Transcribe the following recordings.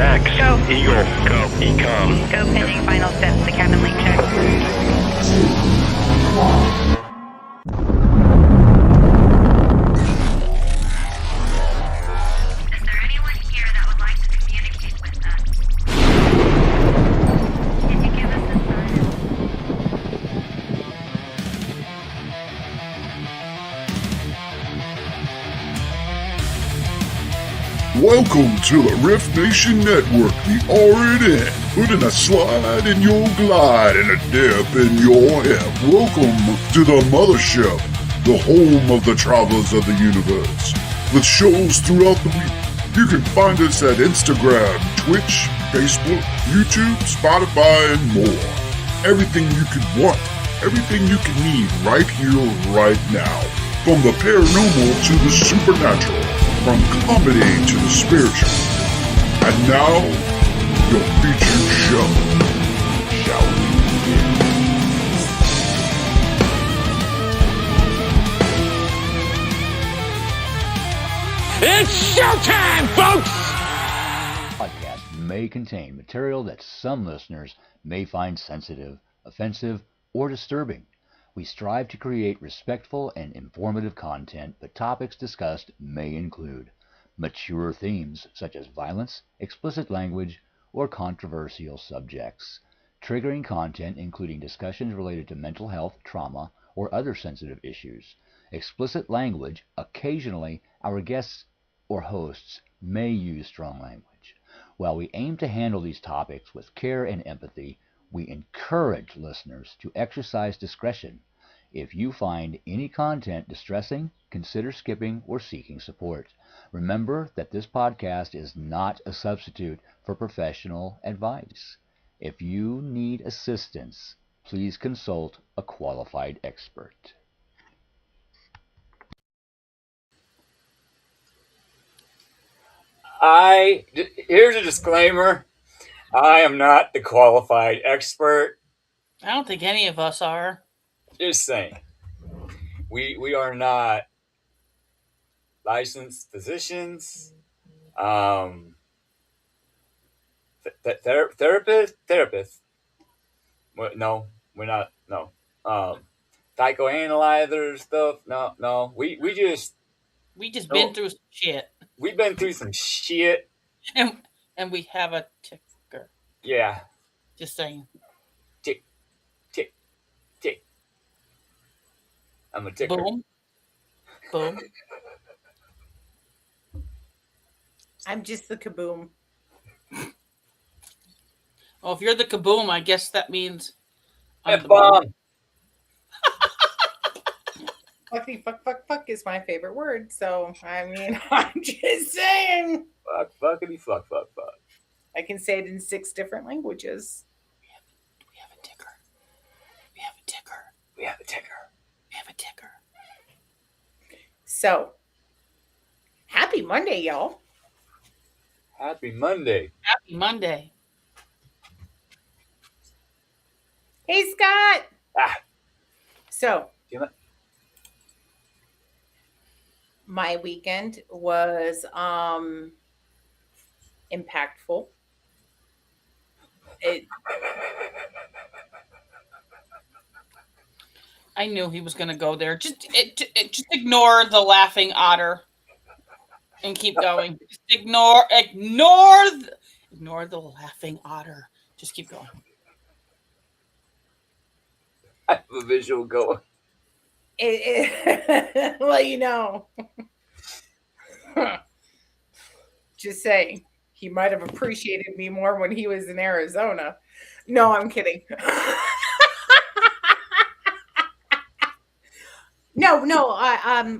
Max. Go. Eagle. Go. Ecom. Go pending final steps. The cabin link check. Is there anyone here that would like to communicate with us? Can you give us a sign? Welcome to the Riff Nation Network, the RNN. Putting a slide in your glide and a dip in your hip. Welcome to the mothership, the home of the travelers of the universe. With shows throughout the week, you can find us at Instagram, Twitch, Facebook, YouTube, Spotify, and more. Everything you could want, everything you can need right here, right now. From the paranormal to the supernatural. From comedy to the spiritual. And now, your featured show. Shall we begin? It's showtime, folks! Podcast may contain material that some listeners may find sensitive, offensive, or disturbing. We strive to create respectful and informative content, but topics discussed may include mature themes such as violence, explicit language, or controversial subjects, triggering content including discussions related to mental health, trauma, or other sensitive issues, explicit language. Occasionally, our guests or hosts may use strong language. While we aim to handle these topics with care and empathy, we encourage listeners to exercise discretion. If you find any content distressing, consider skipping or seeking support. Remember that this podcast is not a substitute for professional advice. If you need assistance, please consult a qualified expert. Here's a disclaimer. I am not the qualified expert. I don't think any of us are. Just saying. We are not licensed physicians. Therapists. No, we're not. No. Psychoanalyzer stuff. No. We just been through some shit. We've been through some shit. And we have a ticker. Yeah. Just saying. Tick. I'm a ticker. Boom. I'm just the kaboom. Well, if you're the kaboom, I guess that means I'm the F-bomb. Fuck is my favorite word. So, I mean, I'm just saying. Fuckity fuck. I can say it in 6 different languages. We have a ticker. We have a ticker. So, happy Monday, y'all. Happy Monday. Happy Monday. Hey, Scott. So, Damn it. my weekend was impactful. I knew he was going to go there. Just ignore the laughing otter and keep going. Just ignore the laughing otter. Just keep going. I have a visual going. Well, you know. Just saying. He might have appreciated me more when he was in Arizona. No, I'm kidding. No.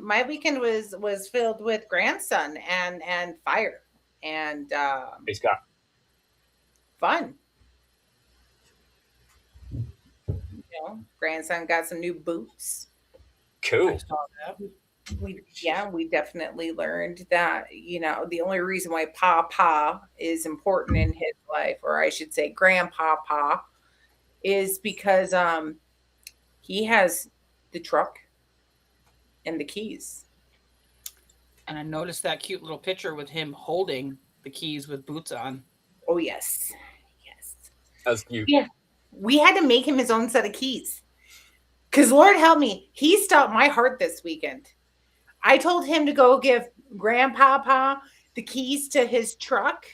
My weekend was filled with grandson and fire and Hey, Scott. fun. You know, grandson got some new boots. Cool. I saw that. We definitely learned that, you know, the only reason why Papa is important in his life, or I should say Grandpapa, is because he has the truck and the keys. And I noticed that cute little picture with him holding the keys with boots on. Oh yes, yes. That's cute. Yeah, we had to make him his own set of keys. Because Lord help me, he stopped my heart this weekend. I told him to go give Grandpapa the keys to his truck.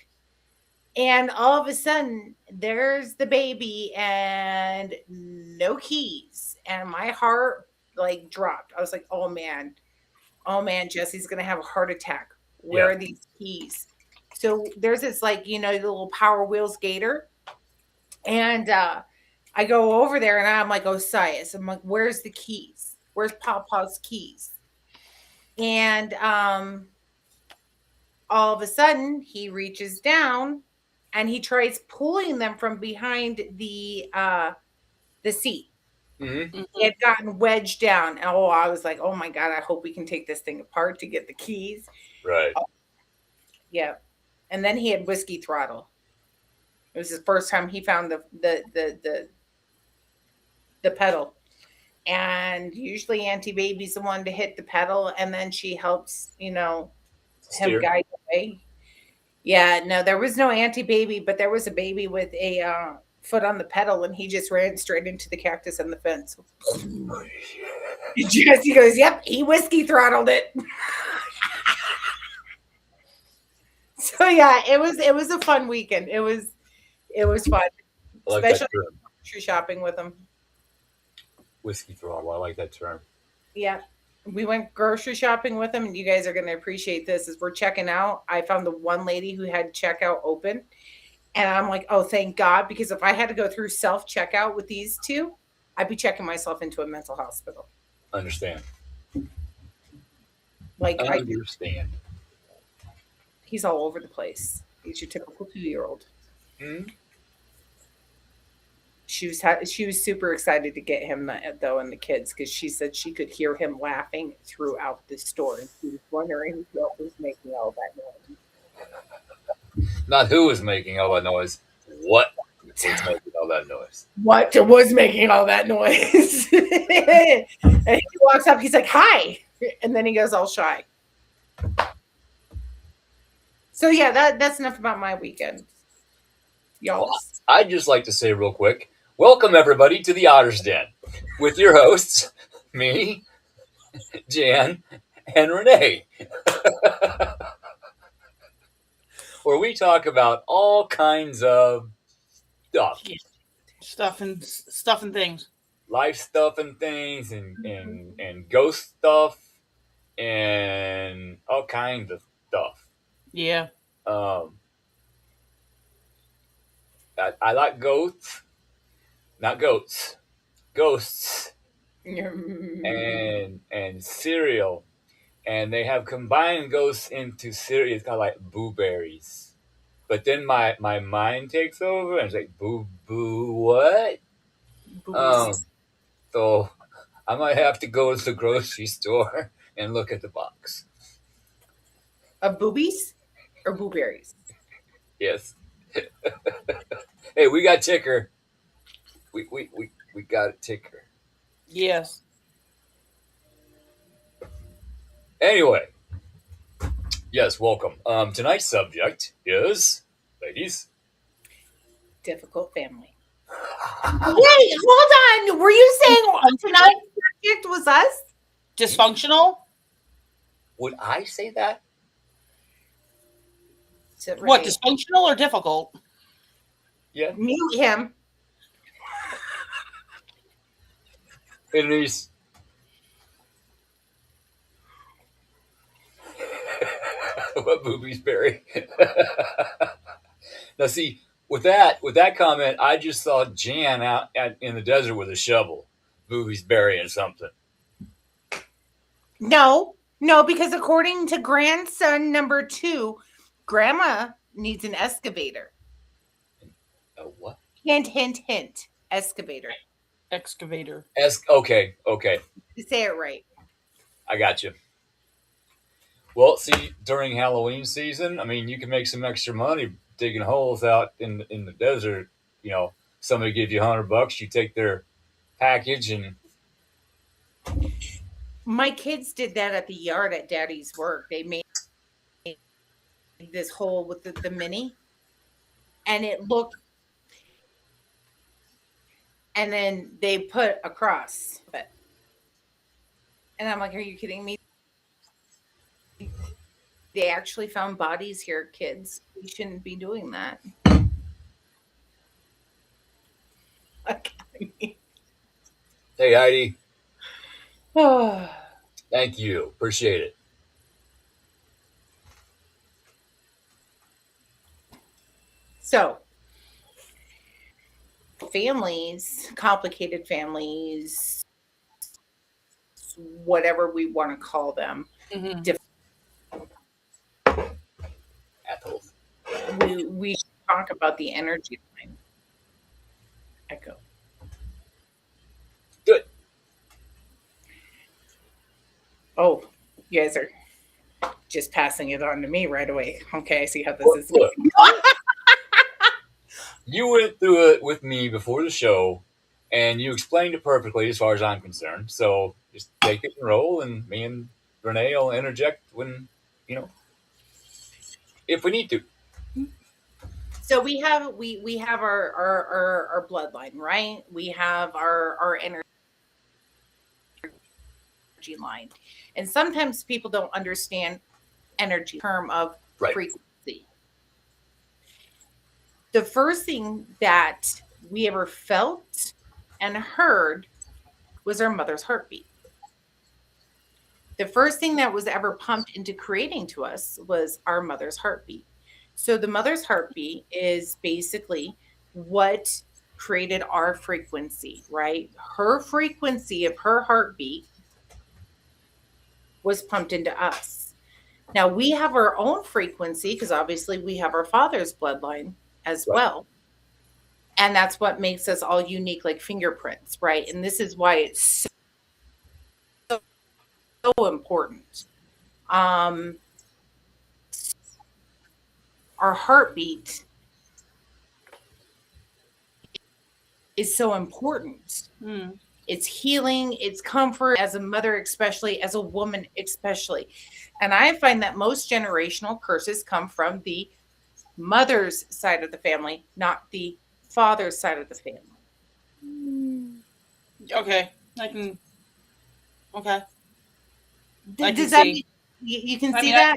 And all of a sudden, there's the baby and no keys. And my heart like dropped. I was like, oh man, Jesse's going to have a heart attack. Where Yeah. are these keys? So there's this like, the little Power Wheels gator. And I go over there and I'm like, Osias, I'm like, where's the keys? Where's Papa's keys? And all of a sudden he reaches down and he tries pulling them from behind the seat. Mm-hmm. It had gotten wedged down. Oh, I was like, oh my God, I hope we can take this thing apart to get the keys. Right. Yeah. And then he had whiskey throttle. It was his first time he found the pedal. And usually Auntie Baby's the one to hit the pedal and then she helps, him Steer. guide the way. Yeah, no, there was no Auntie Baby, but there was a baby with a foot on the pedal and he just ran straight into the cactus and the fence. Jesse goes, yep, he whiskey throttled it. So yeah, it was a fun weekend. It was fun. I like Especially that term. grocery shopping with him. Whiskey throttle. I like that term. Yeah. We went grocery shopping with him, and you guys are going to appreciate this. As we're checking out, I found the one lady who had checkout open, and I'm like, oh, thank God, because if I had to go through self-checkout with these two, I'd be checking myself into a mental hospital. Understand. Like, Understand. He's all over the place. He's your typical 2-year-old. Mm-hmm. She was super excited to get him though, and the kids, because she said she could hear him laughing throughout the store, and she was wondering what was making all that noise. Not who was making all that noise. What was making all that noise? What was making all that noise? And he walks up. He's like, "Hi," and then he goes all shy. So yeah, that's enough about my weekend, y'all. Well, I'd just like to say real quick, welcome everybody to the Otter's Den with your hosts, me, Jan, and Renee, where we talk about all kinds of Stuff and things. Life stuff and things, and ghost stuff, and all kinds of stuff. Yeah. I like goats, not goats, ghosts, and cereal, and they have combined ghosts into cereal. It's kind of like blueberries, but then my mind takes over and it's like boo what? So I might have to go to the grocery store and look at the box. Of boobies or blueberries? Yes. Hey, we got ticker. We got a ticker. Yes. Anyway, yes, welcome. Tonight's subject is, ladies, difficult family. Wait, hold on. Were you saying tonight's subject was us? Dysfunctional? Would I say that? What, dysfunctional or difficult? Yeah. Mute him. Denise. What boobies, Barry? Now, see, with that comment, I just saw Jan out in the desert with a shovel, boobies burying something. No, because according to grandson number 2, grandma needs an excavator. A what? Hint. Excavator. Excavator. Okay. You say it right. I got you. Well, see, during Halloween season, I mean, you can make some extra money digging holes out in the desert. You know, somebody gives you $100, you take their package and. My kids did that at the yard at Daddy's work. They made this hole with the mini, and it looked, and then they put a cross. And I'm like, are you kidding me? They actually found bodies here, kids. We shouldn't be doing that. Like, I mean, Hey, Heidi. oh. Thank you. Appreciate it. So, families, complicated families, whatever we want to call them, Assholes. we should talk about the energy line. Echo. Good. Oh, you guys are just passing it on to me right away. Okay, I see how this is Look, going. you went through it with me before the show, and you explained it perfectly as far as I'm concerned. So just take it and roll, and me and Renee will interject when, if we need to. So we have our bloodline, right? We have our energy line, and sometimes people don't understand energy term of Right. frequency. The first thing that we ever felt and heard was our mother's heartbeat. The first thing that was ever pumped into creating to us was our mother's heartbeat. So the mother's heartbeat is basically what created our frequency, right? Her frequency of her heartbeat was pumped into us. Now we have our own frequency because obviously we have our father's bloodline as Right. well. And that's what makes us all unique, like fingerprints, right? And this is why it's so important. Our heartbeat is so important. It's healing, it's comfort as a mother, especially as a woman, especially. And I find that most generational curses come from the mother's side of the family, not the father's side of the family. Okay, I can. Okay, I can Does that see. mean you can I see mean, that?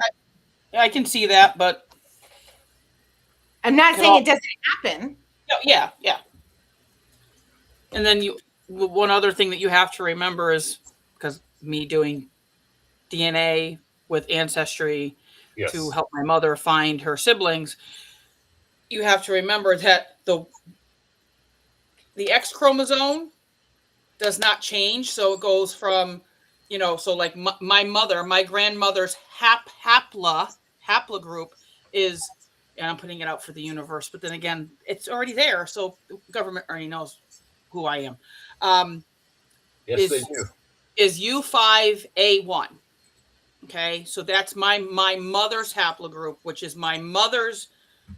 I can see that, but I'm not Could saying all- it doesn't happen. no, yeah. And then one other thing that you have to remember is because me doing DNA with Ancestry Yes. to help my mother find her siblings, you have to remember that the X chromosome does not change. So it goes from, so like my mother, my grandmother's haplogroup is, and I'm putting it out for the universe, but then again, it's already there. So the government already knows who I am. Yes, they do. Is U5A1. Okay, so that's my mother's haplogroup, which is my mother's,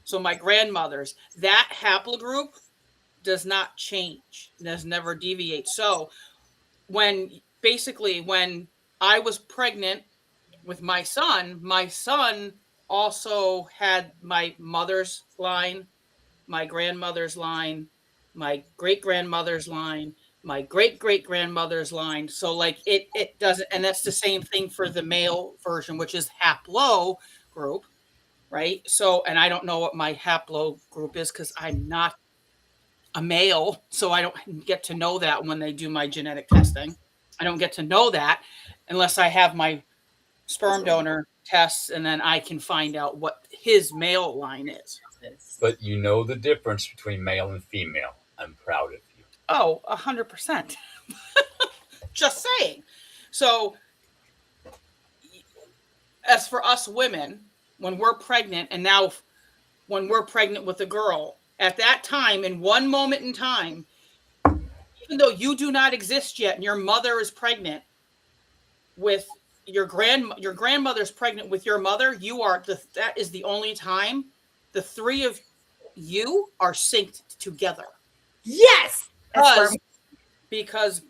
so my grandmother's. That haplogroup does not change, does never deviate. So when I was pregnant with my son also had my mother's line, my grandmother's line, my great grandmother's line, my great great grandmother's line. So like it doesn't, and that's the same thing for the male version, which is haplo group, right? So, and I don't know what my haplo group is because I'm not a male, so I don't get to know that when they do my genetic testing. I don't get to know that unless I have my sperm donor tests, and then I can find out what his male line is. But you know the difference between male and female. I'm proud of you. Oh, 100%. Just saying. So, as for us women, when we're pregnant, and now when we're pregnant with a girl, at that time, in one moment in time, even though you do not exist yet and your mother is pregnant with your grandmother's pregnant with your mother, that is the only time the three of you are synced together. Yes. Because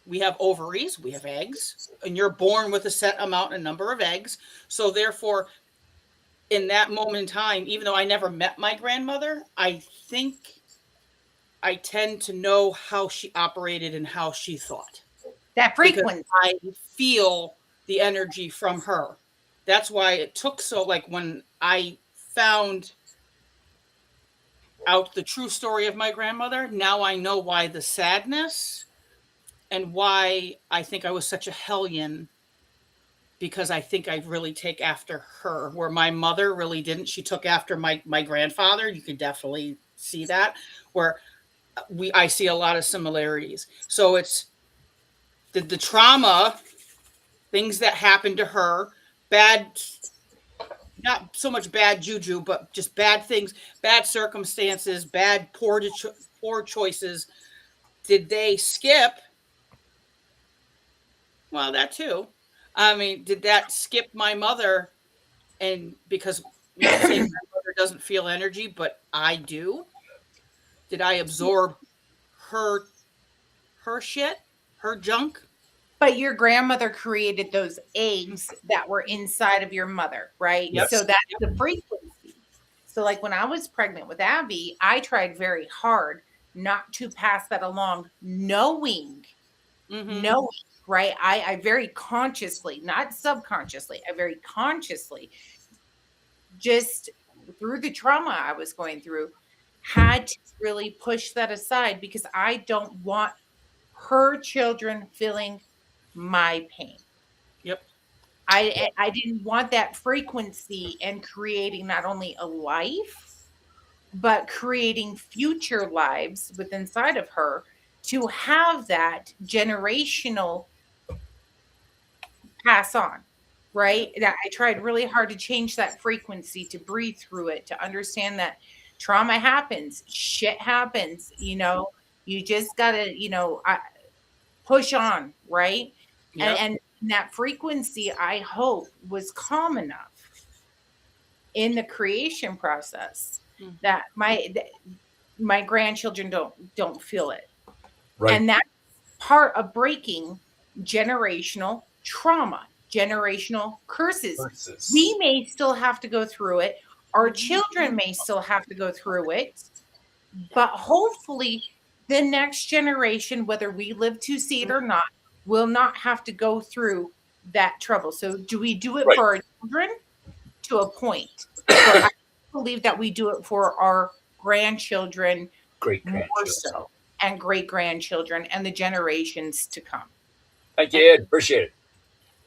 we have ovaries, we have eggs, and you're born with a set amount and number of eggs. So therefore, in that moment in time, even though I never met my grandmother, I think I tend to know how she operated and how she thought. That Because frequency. I feel the energy from her. That's why it took so, like, when I found out the true story of my grandmother, now I know why the sadness and why I think I was such a hellion, because I think I really take after her, where my mother really didn't. She took after my grandfather. You could definitely see that, where I see a lot of similarities. So it's the trauma, things that happened to her, bad, not so much bad juju, but just bad things, bad circumstances, bad poor choices. Did they skip? Well, that too. I mean, did that skip my mother? And because you say grandmother doesn't feel energy, but I do. Did I absorb her shit, her junk? But your grandmother created those eggs that were inside of your mother, right? Yep. So that's the frequency. So, like when I was pregnant with Abby, I tried very hard not to pass that along, knowing, right? I very consciously, not subconsciously, I very consciously, just through the trauma I was going through, had to really push that aside because I don't want her children feeling my pain. Yep. I didn't want that frequency and creating not only a life, but creating future lives with inside of her to have that generational pass on, right? That I tried really hard to change that frequency, to breathe through it, to understand that trauma happens, shit happens, you just gotta, push on, right? Yep. And that frequency, I hope, was calm enough in the creation process that my grandchildren don't feel it. Right. And that's part of breaking generational trauma, generational curses. We may still have to go through it. Our children may still have to go through it. But hopefully the next generation, whether we live to see it or not, will not have to go through that trouble. So do we do it for our children? To a point. But I believe that we do it for our grandchildren more so, and great grandchildren and the generations to come. Thank you, Ed. Appreciate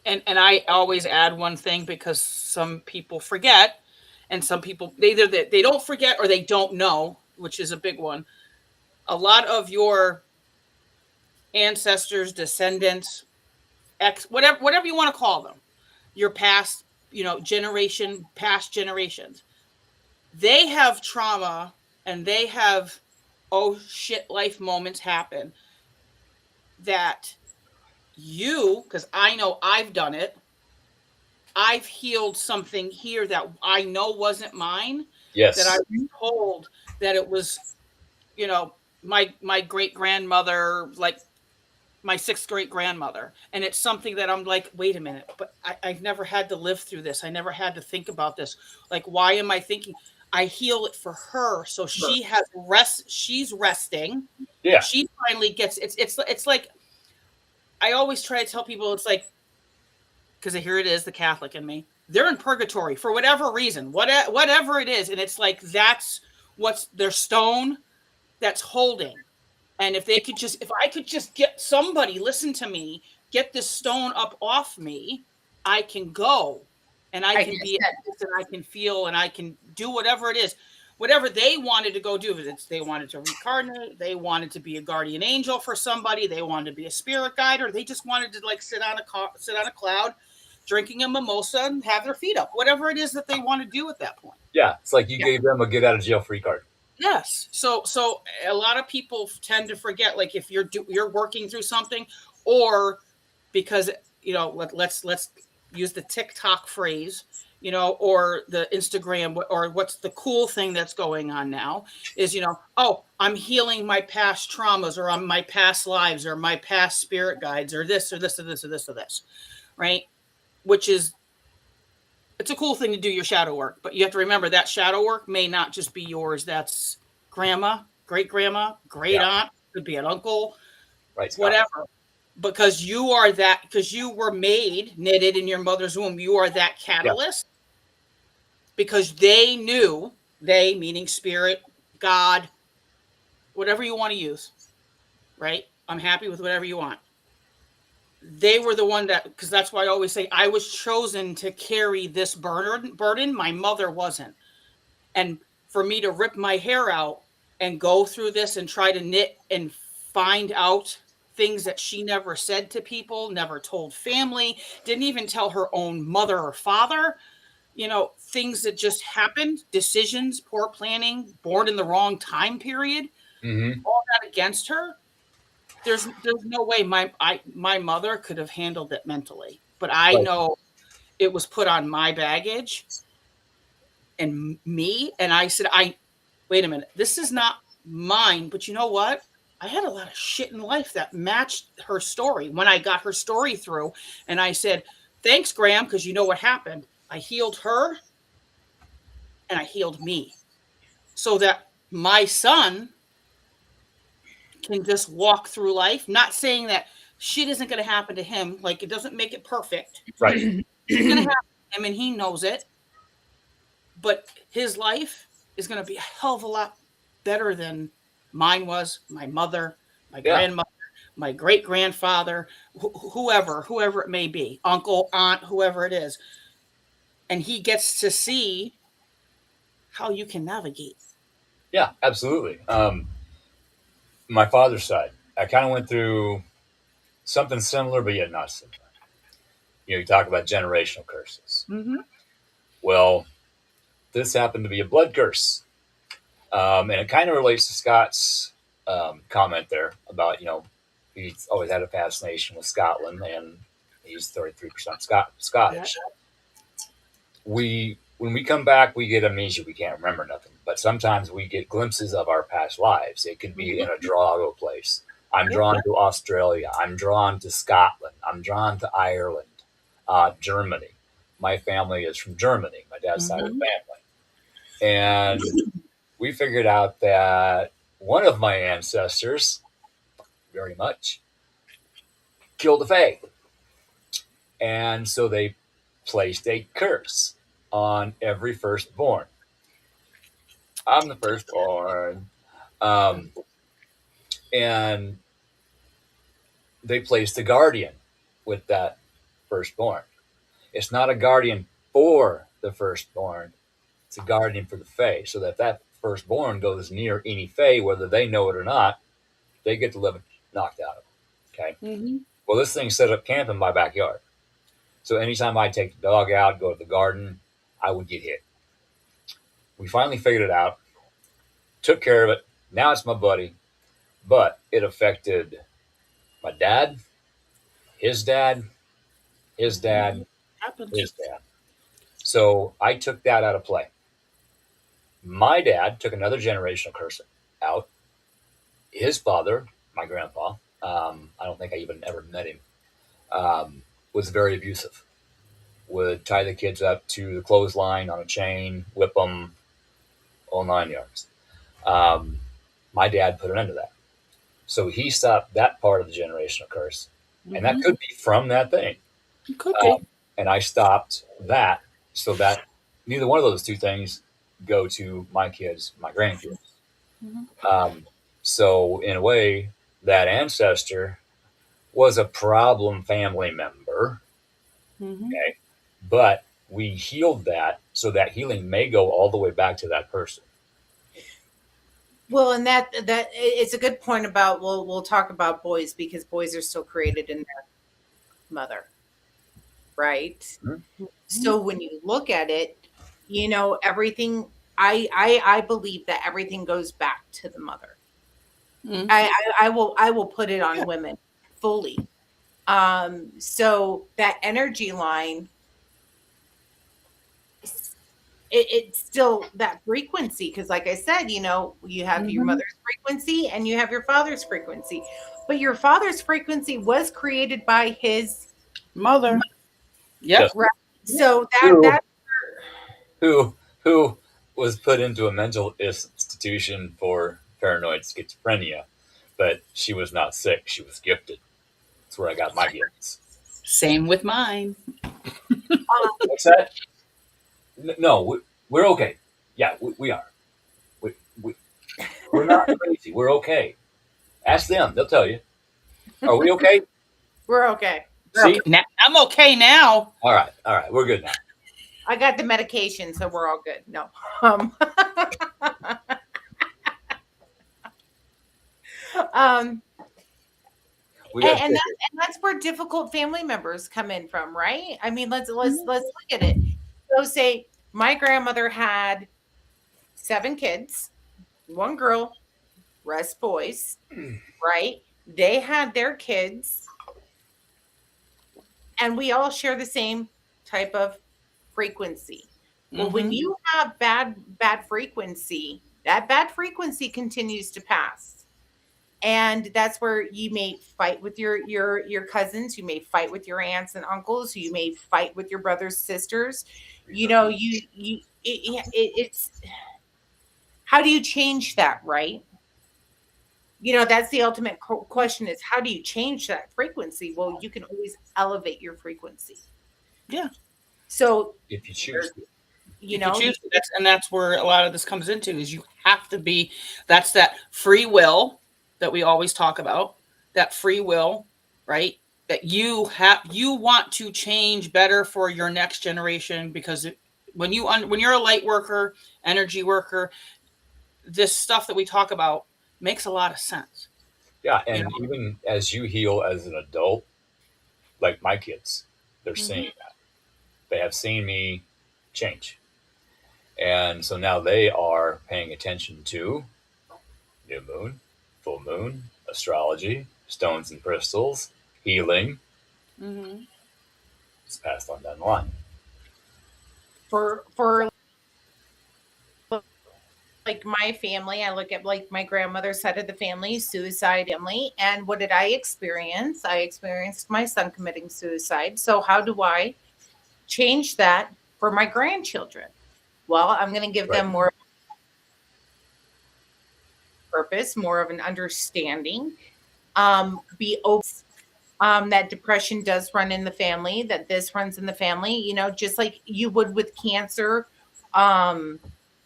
it. And I always add one thing, because some people forget, and some people either they don't forget or they don't know, which is a big one. A lot of your ancestors, descendants, whatever you want to call them, your past, past generations, they have trauma and they have oh shit life moments happen that because I know I've done it, I've healed something here that I know wasn't mine. Yes. That I was told that it was, my great grandmother, like my sixth great grandmother. And it's something that I'm like, wait a minute, but I've never had to live through this. I never had to think about this. Like, why am I thinking? I heal it for her. So she has rest. She's resting. Yeah. She finally gets it's like, I always try to tell people, it's like, because here it is, the Catholic in me. They're in purgatory for whatever reason, whatever it is. And it's like, that's what's their stone that's holding. And if I could just get somebody, listen to me, get this stone up off me, I can go and I can be at peace and I can feel and I can do whatever it is. Whatever they wanted to go do, they wanted to reincarnate, they wanted to be a guardian angel for somebody, they wanted to be a spirit guide, or they just wanted to like sit on a cloud, drinking a mimosa and have their feet up. Whatever it is that they want to do at that point. Yeah, it's like you gave them a get out of jail free card. Yes. So a lot of people tend to forget, like if you're working through something, or because let's use the TikTok phrase, or the Instagram, or what's the cool thing that's going on now is, oh, I'm healing my past traumas, or my past lives, or my past spirit guides, or this or this or this or this or this, right? Which is it's a cool thing to do your shadow work, but you have to remember that shadow work may not just be yours. That's grandma, great aunt, could be an uncle, Right, Scott. whatever. Because you are that, because you were knitted in your mother's womb, you are that catalyst. Because they knew, they meaning spirit, God, whatever you want to use, right? I'm happy with whatever you want. They were the one that, because that's why I always say I was chosen to carry this burden. My mother wasn't. And for me to rip my hair out and go through this and try to knit and find out things that she never said to people, never told family, didn't even tell her own mother or father, things that just happened, decisions, poor planning, born in the wrong time period, all that against her. There's no way my mother could have handled it mentally, but I know it was put on my baggage and me. And I said, wait a minute, this is not mine. But you know what? I had a lot of shit in life that matched her story. When I got her story through, and I said, thanks, Graham, because you know what happened. I healed her and I healed me so that my son can just walk through life, not saying that shit isn't going to happen to him. Like, it doesn't make it perfect. Right. It's going to happen to him and he knows it. But his life is going to be a hell of a lot better than mine was, my mother, my grandmother, my great-grandfather, whoever it may be, uncle, aunt, whoever it is. And he gets to see how you can navigate. Yeah, absolutely. My father's side, I kind of went through something similar, but yet not similar. You talk about generational curses. Mm-hmm. Well, this happened to be a blood curse. And it kind of relates to Scott's comment there about, he's always had a fascination with Scotland, and he's 33% Scottish. When we come back, we get amnesia. We can't remember nothing. But sometimes we get glimpses of our past lives. It could be in a draw to a place. I'm drawn to Australia. I'm drawn to Scotland. I'm drawn to Ireland, Germany. My family is from Germany, my dad's side of the family. And we figured out that one of my ancestors, very much, killed a fae. And so they placed a curse on every firstborn. I'm the firstborn. And they placed a guardian with that firstborn. It's not a guardian for the firstborn. It's a guardian for the fae. So that firstborn goes near any fae, whether they know it or not, they get to live knocked out of it. Okay. Mm-hmm. Well, this thing set up camp in my backyard. So anytime I take the dog out, go to the garden, I would get hit. We finally figured it out, took care of it. Now it's my buddy, but it affected my dad, his dad, his dad, his dad. So I took that out of play. My dad took another generational curse out. His father, my grandpa, I don't think I even ever met him, was very abusive. Would tie the kids up to the clothesline on a chain, whip them, all 9 yards. My dad put an end to that. So he stopped that part of the generational curse. Mm-hmm. And that could be from that thing. It could be. And I stopped that so that neither one of those two things go to my kids, my grandkids. Mm-hmm. So in a way, that ancestor was a problem family member. Mm-hmm. Okay. But we healed that, so that healing may go all the way back to that person. Well, and that it's a good point about, we'll talk about boys, because boys are still created in their mother, right? Mm-hmm. So when you look at it, everything, I believe that everything goes back to the mother. Mm-hmm. I will put it on women fully. So that energy line, it's still that frequency, because like I said, you have mm-hmm. your mother's frequency and you have your father's frequency, but your father's frequency was created by his mother. Yep. Right. So that's who was put into a mental institution for paranoid schizophrenia, but she was not sick. She was gifted. That's where I got my gifts. Same with mine. What's that? No, we're okay. Yeah, we are. We, we, we're not crazy. We're okay. Ask them. They'll tell you. Are we okay? We're okay. See? Now, I'm okay now. All right. We're good now. I got the medication, so we're all good. No. Um, um, and that's where difficult family members come in from, right? I mean, let's look at it. So say my grandmother had 7 kids, 1 girl, rest boys, right? They had their kids, and we all share the same type of frequency. Well, when you have bad frequency, that bad frequency continues to pass. And that's where you may fight with your cousins, you may fight with your aunts and uncles, you may fight with your brothers, sisters. You know, it's how do you change that, right? You know, that's the ultimate question, is how do you change that frequency? Well, you can always elevate your frequency. Yeah. So if you choose, that's where a lot of this comes into, is you have to be, that's that free will that we always talk about, that free will, right? That you want to change better for your next generation, because when you're a light worker, energy worker, this stuff that we talk about makes a lot of sense. Yeah, and even as you heal as an adult, like my kids, they're seeing that. They have seen me change. And so now they are paying attention to new moon, full moon, astrology, stones and crystals, healing. It's passed on down the line. For like my family, I look at like my grandmother's side of the family, suicide family. And what did I experience? I experienced my son committing suicide. So how do I change that for my grandchildren? Well, I'm going to give them more purpose, more of an understanding, be open. That depression does run in the family, that this runs in the family, you know, just like you would with cancer.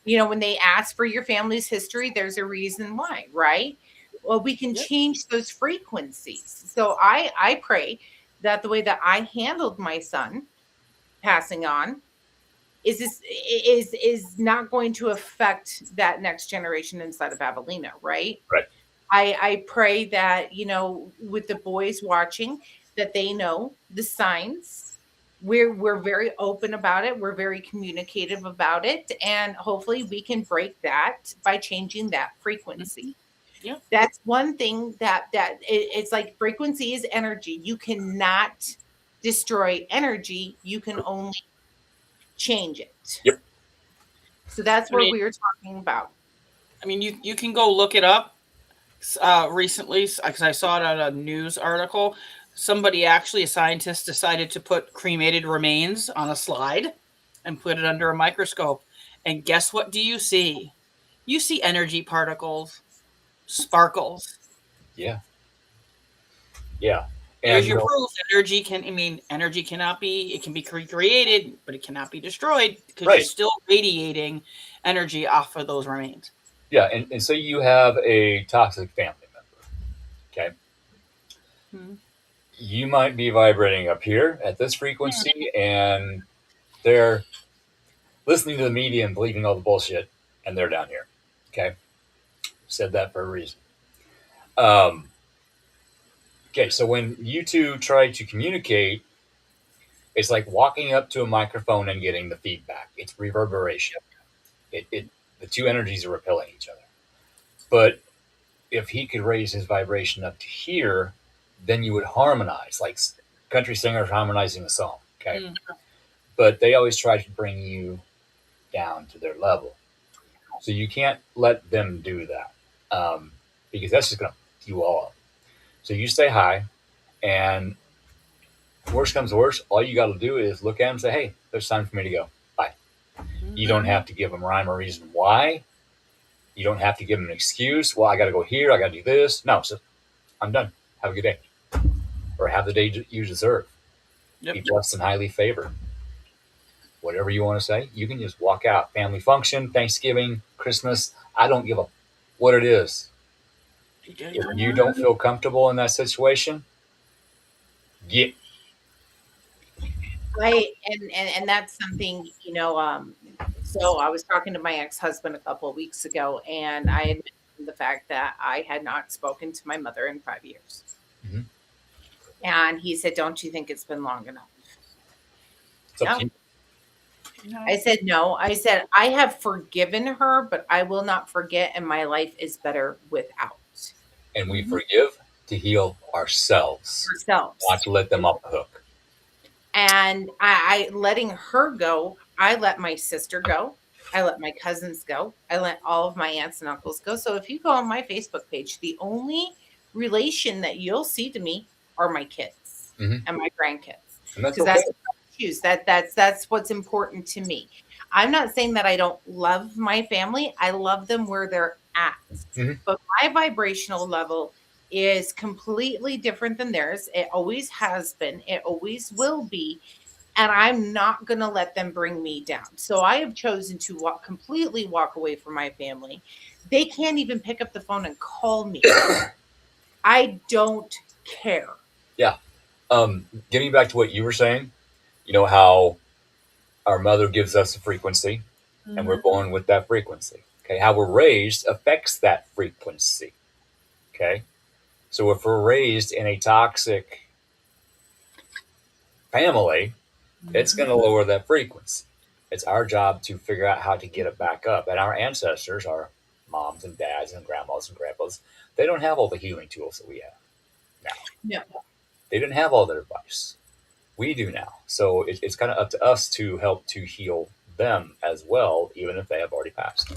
You know, when they ask for your family's history, there's a reason why, right? Well, we can change those frequencies. So I pray that the way that I handled my son passing on is not going to affect that next generation inside of Avelina, right? Right. I pray that, you know, with the boys watching, that they know the signs. We're very open about it. We're very communicative about it. And hopefully we can break that by changing that frequency. Yeah. That's one thing it's like frequency is energy. You cannot destroy energy. You can only change it. Yep. So that's what we were talking about. I mean, you can go look it up. Recently, because I saw it on a news article, a scientist decided to put cremated remains on a slide and put it under a microscope. And guess what do you see? You see energy particles, sparkles. Yeah. And there's your proof. Energy cannot be, it can be created, but it cannot be destroyed, because you're still radiating energy off of those remains. Yeah, and so you have a toxic family member, okay? You might be vibrating up here at this frequency, and they're listening to the media and believing all the bullshit, and they're down here, okay? Said that for a reason. Okay, so when you two try to communicate, it's like walking up to a microphone and getting the feedback. It's reverberation. The two energies are repelling each other. But if he could raise his vibration up to here, then you would harmonize, like country singers harmonizing a song, okay? But they always try to bring you down to their level. So you can't let them do that, because that's just going to f you all up. So you say hi, and worst comes to worst, all you got to do is look at them and say, hey, there's time for me to go. Bye. You don't have to give them rhyme or reason why. You don't have to give them an excuse. Well, I got to go here. I got to do this. No, so I'm done. Have a good day. Or have the day you deserve. Yep. Be blessed and highly favored. Whatever you want to say, you can just walk out. Family function, Thanksgiving, Christmas. I don't give a what it is. If you don't feel comfortable in that situation, get. And that's something, so I was talking to my ex-husband a couple of weeks ago, and I had mentioned the fact that I had not spoken to my mother in 5 years. Mhm. And he said, "Don't you think it's been long enough?" It's up No. to you. I said, "No." I said, "I have forgiven her, but I will not forget, and my life is better without And we forgive to heal ourselves, ourselves." not to let them off the hook. And I letting her go, I let my sister go. I let my cousins go. I let all of my aunts and uncles go. So if you go on my Facebook page, the only relation that you'll see to me are my kids Mhm. and my grandkids. And that's Because okay. that's what I choose. That's what's important to me. I'm not saying that I don't love my family. I love them where they're at. Mhm. But my vibrational level is completely different than theirs. It always has been. It always will be. And I'm not going to let them bring me down. So I have chosen to completely walk away from my family. They can't even pick up the phone and call me. I don't care. Yeah. Getting back to what you were saying, you know how our mother gives us a frequency and we're born with that frequency. Okay. How we're raised affects that frequency. Okay. So if we're raised in a toxic family, it's going to lower that frequency. It's our job to figure out how to get it back up. And our ancestors, our moms and dads and grandmas and grandpas, they don't have all the healing tools that we have now. No. They didn't have all their advice. We do now. So it's kind of up to us to help to heal them as well, even if they have already passed.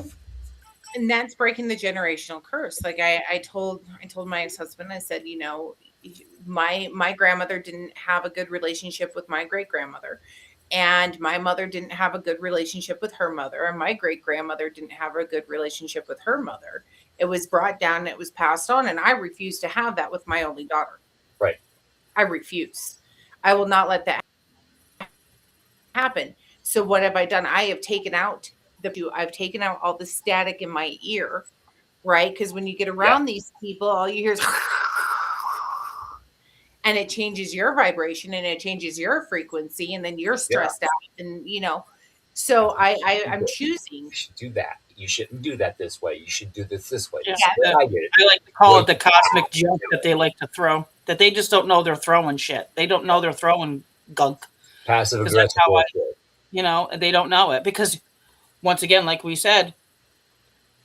And that's breaking the generational curse. Like I told my ex-husband, I said, my grandmother didn't have a good relationship with my great grandmother, and my mother didn't have a good relationship with her mother, and my great grandmother didn't have a good relationship with her mother. It was brought down, it was passed on, and I refuse to have that with my only daughter. Right. I refuse. I will not let that happen. So what have I done? I have taken out I've taken out all the static in my ear, right? Because when you get around these people, all you hear is and it changes your vibration and it changes your frequency, and then you're stressed out, and so I'm choosing. You should do that. You shouldn't do that this way. You should do this way. Yeah, I did it. I like to call it the cosmic joke that they like to throw. That they just don't know they're throwing shit. They don't know they're throwing gunk. Passive 'Cause aggressive that's how bullshit. they don't know it because once again, like we said,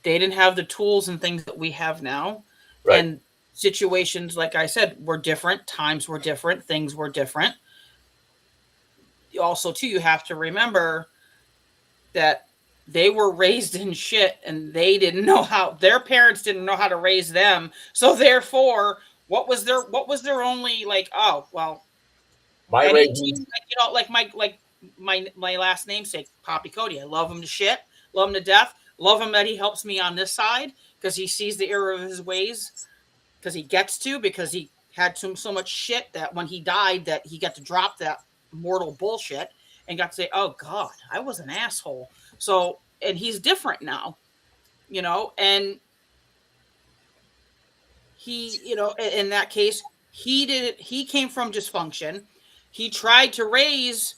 they didn't have the tools and things that we have now. Right. And situations, like I said, were different. Times were different. Things were different. Also, too, you have to remember that they were raised in shit and they didn't know how, their parents didn't know how to raise them. So therefore, what was their only, like, oh, well, My any raising, team, like my last namesake, Poppy Cody. I love him to shit, love him to death, love him that he helps me on this side because he sees the error of his ways, because he gets to, because he had so much shit that when he died that he got to drop that mortal bullshit and got to say, oh God, I was an asshole. So, and he's different now, and he, in that case, he came from dysfunction. He tried to raise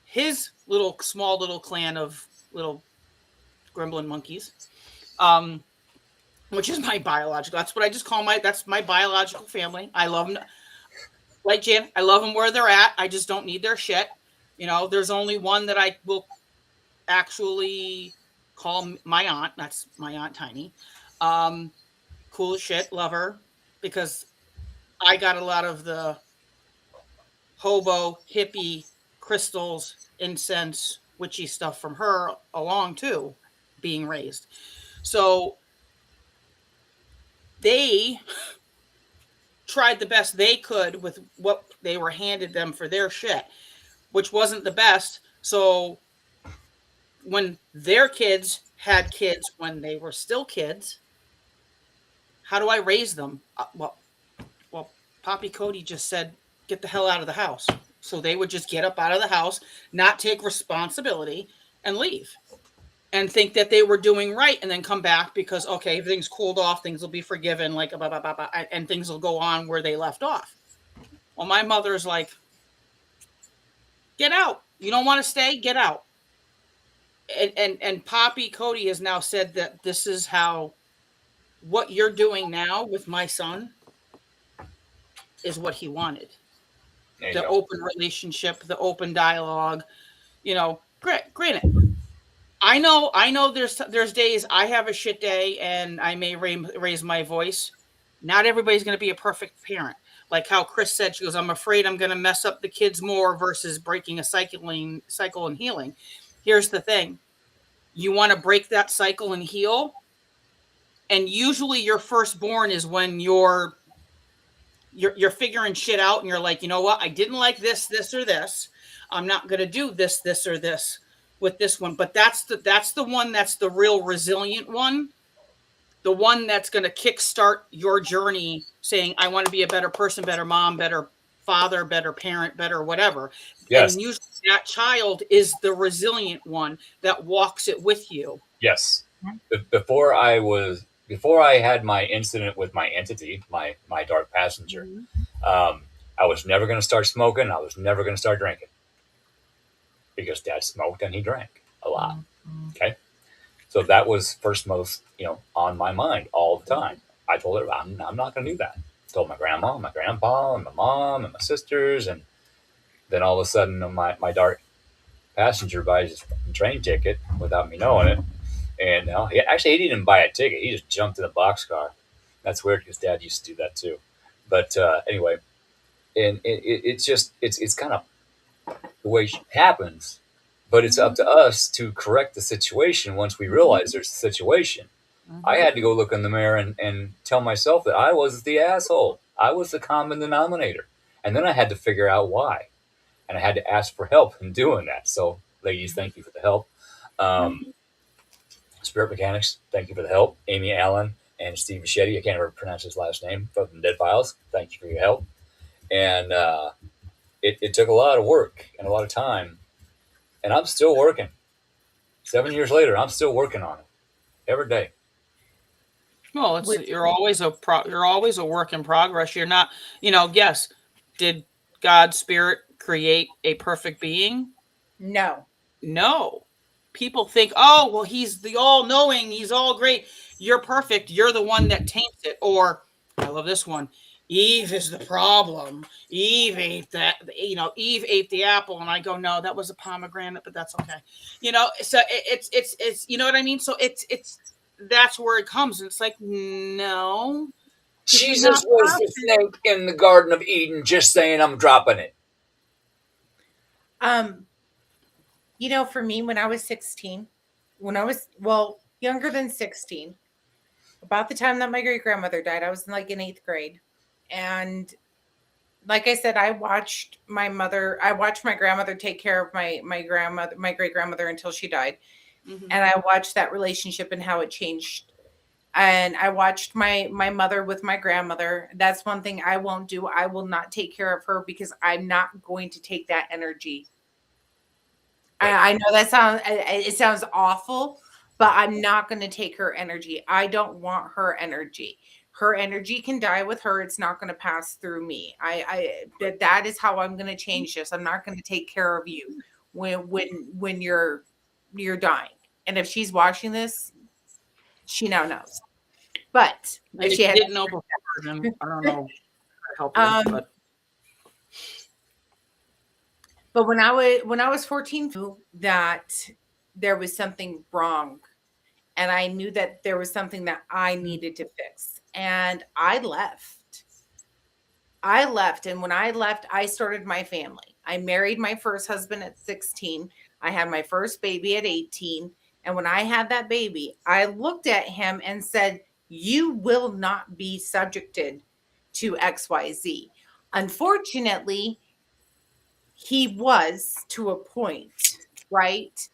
his small little clan of little gremlin monkeys, which is my biological. That's what I just call that's my biological family. I love them. Like Jan, I love them where they're at. I just don't need their shit. There's only one that I will actually call my aunt. That's my Aunt Tiny. Cool as shit. Love her because I got a lot of the hobo, hippie, crystals, incense, witchy stuff from her along too, being raised. So they tried the best they could with what they were handed them for their shit, which wasn't the best. So when their kids had kids when they were still kids, how do I raise them? Well, Poppy Cody just said, get the hell out of the house. So they would just get up out of the house, not take responsibility, and leave and think that they were doing right and then come back because, okay, everything's cooled off, things will be forgiven, like, blah, blah, blah, blah, and things will go on where they left off. Well, my mother's like, get out. You don't want to stay? Get out. And Poppy Cody has now said that this is how what you're doing now with my son is what he wanted. The open relationship, the open dialogue, granted, I know there's days I have a shit day and I may raise my voice. Not everybody's going to be a perfect parent. Like how Chris said, she goes, I'm afraid I'm going to mess up the kids more versus breaking a cycle and healing. Here's the thing. You want to break that cycle and heal. And usually your firstborn is when you're figuring shit out and you're like, you know what? I didn't like this, or this. I'm not going to do this, or this with this one. But that's the one that's the real resilient one. The one that's going to kickstart your journey saying, I want to be a better person, better mom, better father, better parent, better whatever. Yes. And usually that child is the resilient one that walks it with you. Yes. Before I had my incident with my entity, my dark passenger, I was never going to start smoking. I was never going to start drinking because Dad smoked and he drank a lot. Okay. So that was first most, on my mind all the time. I told her, I'm not going to do that. I told my grandma, my grandpa, and my mom, and my sisters. And then all of a sudden, my dark passenger buys a train ticket without me knowing it. And he didn't buy a ticket. He just jumped in a boxcar. That's weird because Dad used to do that too. But anyway, and it's kind of the way it happens. But it's up to us to correct the situation once we realize there's a situation. I had to go look in the mirror and tell myself that I was the asshole. I was the common denominator. And then I had to figure out why. And I had to ask for help in doing that. So, ladies, thank you for the help. Spirit Mechanics, thank you for the help. Amy Allen and Steve Machete, I can't ever pronounce his last name, from Dead Files, thank you for your help. And it took a lot of work and a lot of time. And I'm still working. 7 years later, I'm still working on it every day. Well, you're always a work in progress. You're not, yes. Did God's spirit create a perfect being? No. People think, oh, well, he's the all-knowing, he's all great. You're perfect. You're the one that taints it. Or I love this one. Eve is the problem. Eve ate that, Eve ate the apple. And I go, no, that was a pomegranate, but that's okay. So it's, you know what I mean? So it's, that's where it comes. And it's like, no. Jesus was the snake in the Garden of Eden, just saying I'm dropping it. For me, when I was 16, younger than 16, about the time that my great grandmother died, I was in 8th grade. And like I said, I watched my grandmother take care of my great grandmother until she died. Mm-hmm. And I watched that relationship and how it changed. And I watched my mother with my grandmother. That's one thing I won't do. I will not take care of her because I'm not going to take that energy. I know it sounds awful, but I'm not going to take her energy. I don't want her energy. Her energy can die with her. It's not going to pass through me. That is how I'm going to change this. I'm not going to take care of you when you're dying. And if she's watching this, she now knows. But if she didn't know before, then I don't know how to help you. But when I was 14, I knew that there was something wrong. And I knew that there was something that I needed to fix. And I left. And when I left, I started my family. I married my first husband at 16. I had my first baby at 18. And when I had that baby, I looked at him and said, you will not be subjected to XYZ. Unfortunately, he was to a point, right?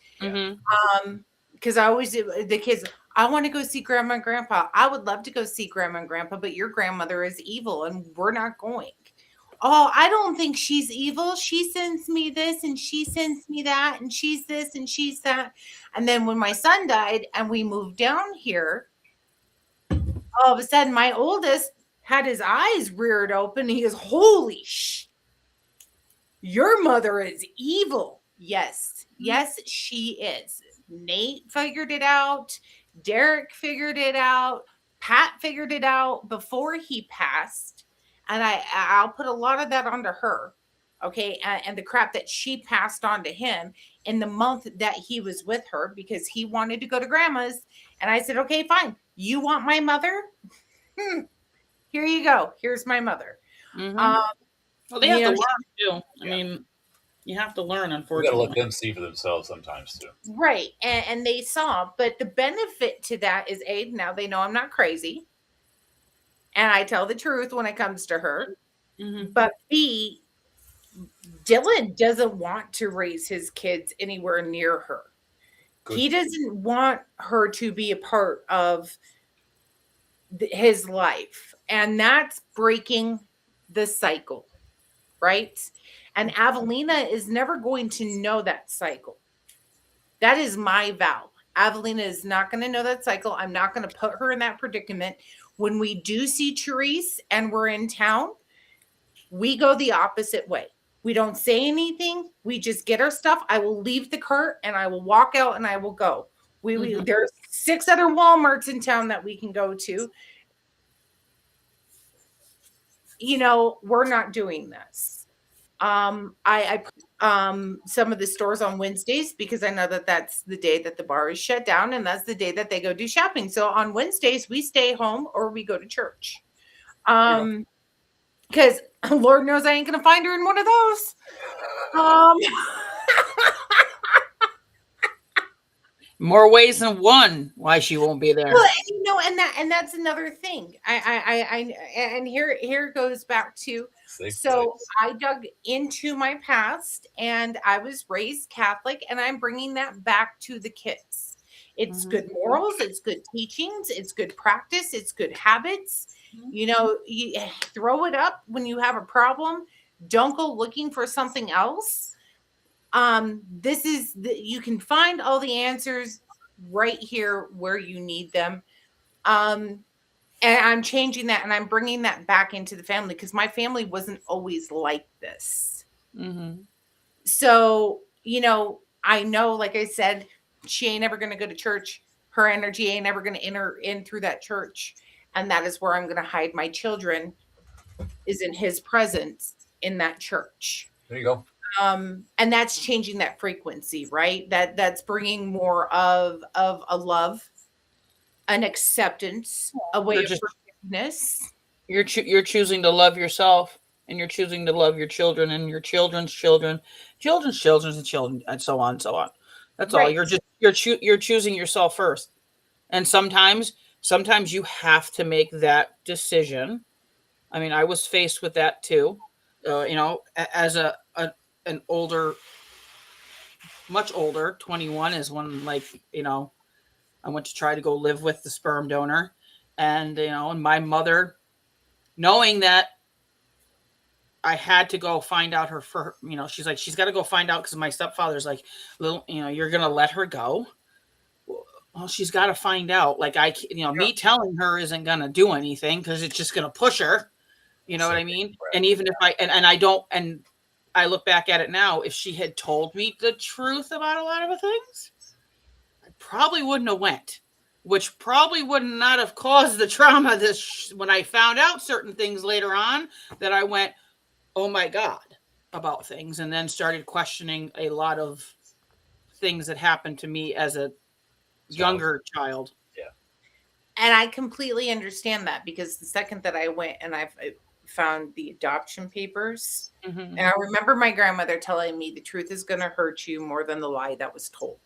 Because I always the kids. I want to go see grandma and grandpa. I would love to go see grandma and grandpa, but your grandmother is evil, and we're not going. Oh, I don't think she's evil. She sends me this and she sends me that and she's this and she's that. And then when my son died and we moved down here, all of a sudden my oldest had his eyes reared open. He goes, holy your mother is evil. Yes, yes, she is. Nate figured it out. Derek figured it out. Pat figured it out before he passed. And I'll put a lot of that onto her. Okay. And the crap that she passed on to him in the month that he was with her because he wanted to go to grandma's. And I said, okay, fine. You want my mother? Here you go. Here's my mother. Well, they have to learn too. I mean, you have to learn, We got unfortunately. to let them see for themselves sometimes too. Right. And they saw, but the benefit to that is A, now they know I'm not crazy. And I tell the truth when it comes to her. But B, Dylan doesn't want to raise his kids anywhere near her. Good. He doesn't want her to be a part of his life. And that's breaking the cycle. Right. And Avelina is never going to know that cycle. That is my vow. Avelina is not going to know that cycle. I'm not going to put her in that predicament. When we do see Therese and we're in town, we go the opposite way. We don't say anything. We just get our stuff. I will leave the cart and I will walk out and I will go. There's 6 other Walmarts in town that we can go to. You know, we're not doing this. I some of the stores on Wednesdays because I know that that's the day that the bar is shut down and that's the day that they go do shopping. So on Wednesdays we stay home or we go to church. Because Lord knows I ain't gonna find her in one of those. More ways than one why she won't be there. Well, you know, and that's another thing. And here goes back to so I dug into my past and I was raised Catholic and I'm bringing that back to the kids. It's good morals, it's good teachings, it's good practice, it's good habits. You know, you throw it up when you have a problem. Don't go looking for something else. This is you can find all the answers right here where you need them. And I'm changing that and I'm bringing that back into the family because my family wasn't always like this. So, you know, I know, like I said, she ain't ever going to go to church. Her energy ain't ever going to enter in through that church. And that is where I'm going to hide my children is in his presence in that church. There you go. And that's changing that frequency, right? That's bringing more of a love, an acceptance, a way of forgiveness. You're choosing to love yourself, and you're choosing to love your children and your children's children, children's children, and so on and so on. That's all. You're choosing yourself first, and sometimes you have to make that decision. I mean, I was faced with that too. You know, as an older, much older, 21 is when, like, you know, I went to try to go live with the sperm donor. And, you know, and my mother, knowing that I had to go find out you know, she's like, she's got to go find out because my stepfather's like, little, you know, you're going to let her go? Well, she's got to find out. Like, me telling her isn't going to do anything because it's just going to push her. You know what I mean? And even if I look back at it now, if she had told me the truth about a lot of the things, I probably wouldn't have went, which probably would not have caused the trauma when I found out certain things later on that I went, oh my God, about things, and then started questioning a lot of things that happened to me as a younger child. Yeah. And I completely understand that because the second that I went and I found the adoption papers, and I remember my grandmother telling me the truth is going to hurt you more than the lie that was told.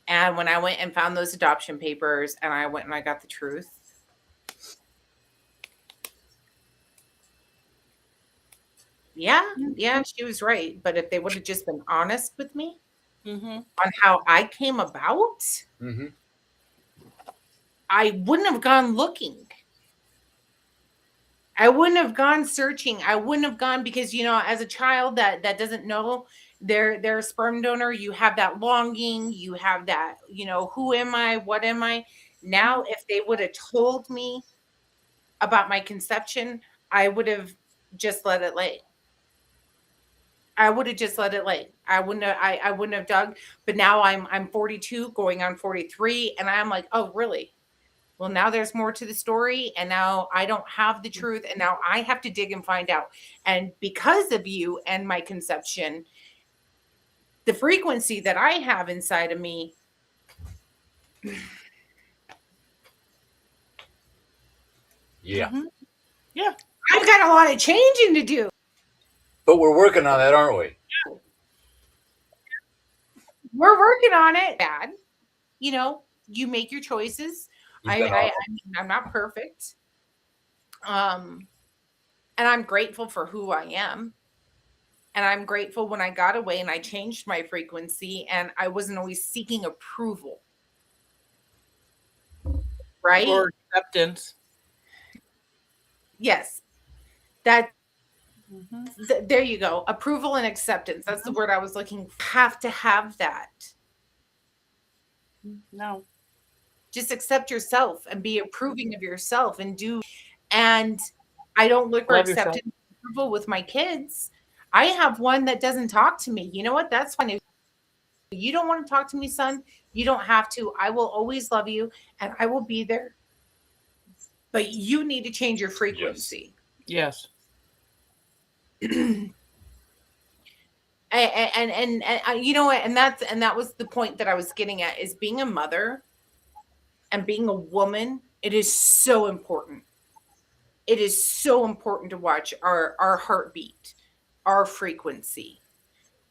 And when I went and found those adoption papers and I went and I got the truth, yeah, she was right. But if they would have just been honest with me, Mm-hmm. on how I came about, Mm-hmm. I wouldn't have gone looking. I wouldn't have gone searching. I wouldn't have gone because, as a child that doesn't know their sperm donor, you have that longing, you have that, who am I? What am I? Now, if they would have told me about my conception, I would have just let it lay. I would have just let it lay. I wouldn't have dug. But now I'm 42 going on 43, and I'm like, oh, really? Well, now there's more to the story, and now I don't have the truth, and now I have to dig and find out. And because of you and my conception, the frequency that I have inside of me, Yeah. Mm-hmm. Yeah. I've got a lot of changing to do. But we're working on that, aren't we? We're working on it. Bad, you make your choices. You've I, been I, awesome. I mean, I'm not perfect. And I'm grateful for who I am. And I'm grateful when I got away and I changed my frequency and I wasn't always seeking approval. Right? Or acceptance. Yes. That Mm-hmm. there you go. Approval and acceptance. That's the word I was looking for. Have to have that. No. Just accept yourself and be approving of yourself and do. And I don't look for Love yourself. acceptance and approval with my kids. I have one that doesn't talk to me. You know what? That's fine. If you don't want to talk to me, son, you don't have to. I will always love you and I will be there. But you need to change your frequency. Yes. and you know what? And that was the point that I was getting at, is being a mother and being a woman. It is so important. It is so important to watch our heartbeat, our frequency,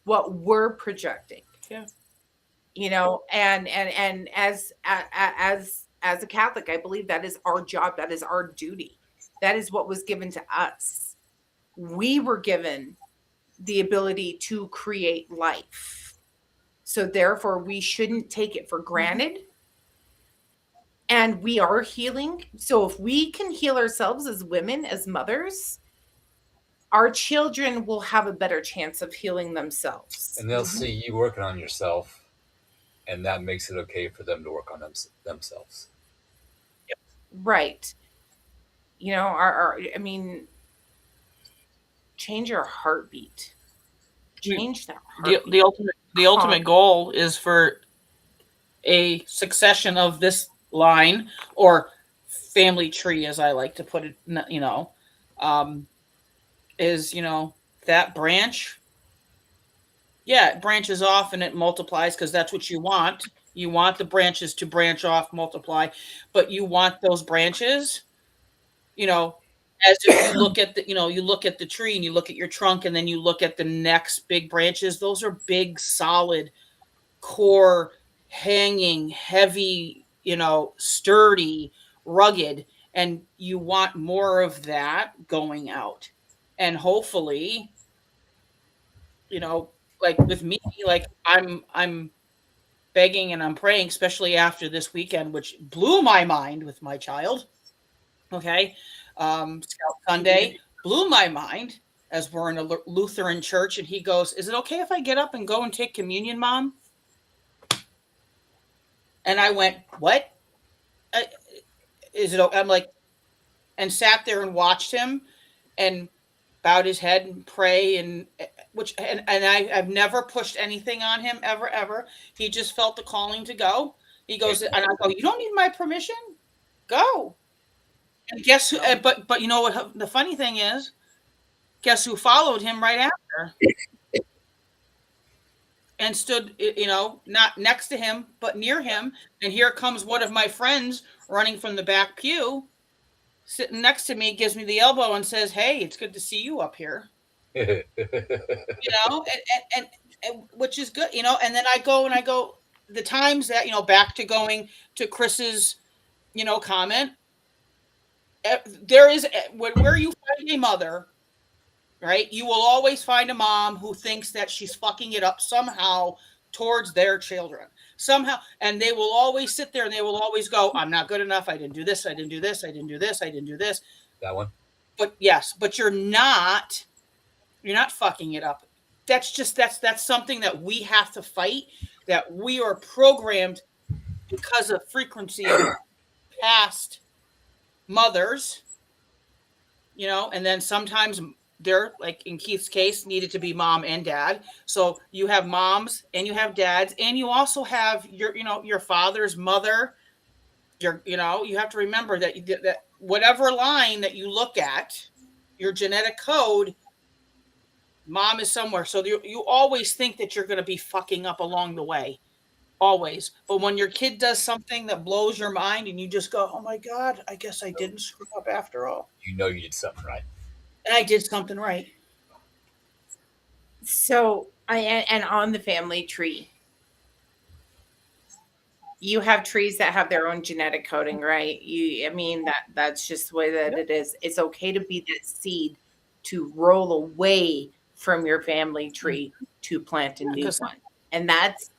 what we're projecting. Yeah. And as a Catholic, I believe that is our job. That is our duty. That is what was given to us. We were given the ability to create life. So therefore, we shouldn't take it for granted. And we are healing. So if we can heal ourselves as women, as mothers, our children will have a better chance of healing themselves. And they'll see you working on yourself, and that makes it okay for them to work on themselves. Right. Change your heartbeat. Change that heartbeat. The ultimate goal is for a succession of this line, or family tree, as I like to put it, is, that branch. Yeah, it branches off and it multiplies because that's what you want. You want the branches to branch off, multiply, but you want those branches, as if you look at the tree and you look at your trunk and then you look at the next big branches. Those are big, solid, core, hanging, heavy, sturdy, rugged, and you want more of that going out. And hopefully, like with me, like I'm begging and I'm praying, especially after this weekend, which blew my mind with my child. Okay. Scout Sunday blew my mind, as we're in a Lutheran church, and he goes, "Is it okay if I get up and go and take communion, Mom?" And I went, "What? Is it?" I'm like, and sat there and watched him and bowed his head and pray, and I've never pushed anything on him, ever. He just felt the calling to go. He goes, and I go, "You don't need my permission. Go." And guess who? But you know what? The funny thing is, guess who followed him right after and stood, not next to him, but near him. And here comes one of my friends running from the back pew, sitting next to me, gives me the elbow and says, "Hey, it's good to see you up here." And which is good, and then I go the times that, back to going to Chris's, comment. There is, where you find a mother, right? You will always find a mom who thinks that she's fucking it up somehow towards their children somehow. And they will always sit there and they will always go, I'm not good enough. I didn't do this. I didn't do this. I didn't do this. I didn't do this. That one. But yes, but you're not fucking it up. That's something that we have to fight, that we are programmed because of frequency of past mothers, and then sometimes they're, like in Keith's case, needed to be mom and dad. So you have moms and you have dads, and you also have your father's mother. You have to remember that whatever line that you look at, your genetic code, mom is somewhere. So you always think that you're going to be fucking up along the way. Always. But when your kid does something that blows your mind and you just go, oh my God, I guess I didn't screw up after all. You know you did something right. And I did something right. So, and on the family tree, you have trees that have their own genetic coding, right? That's just the way that it is. It's okay to be that seed to roll away from your family tree to plant a new one. And that's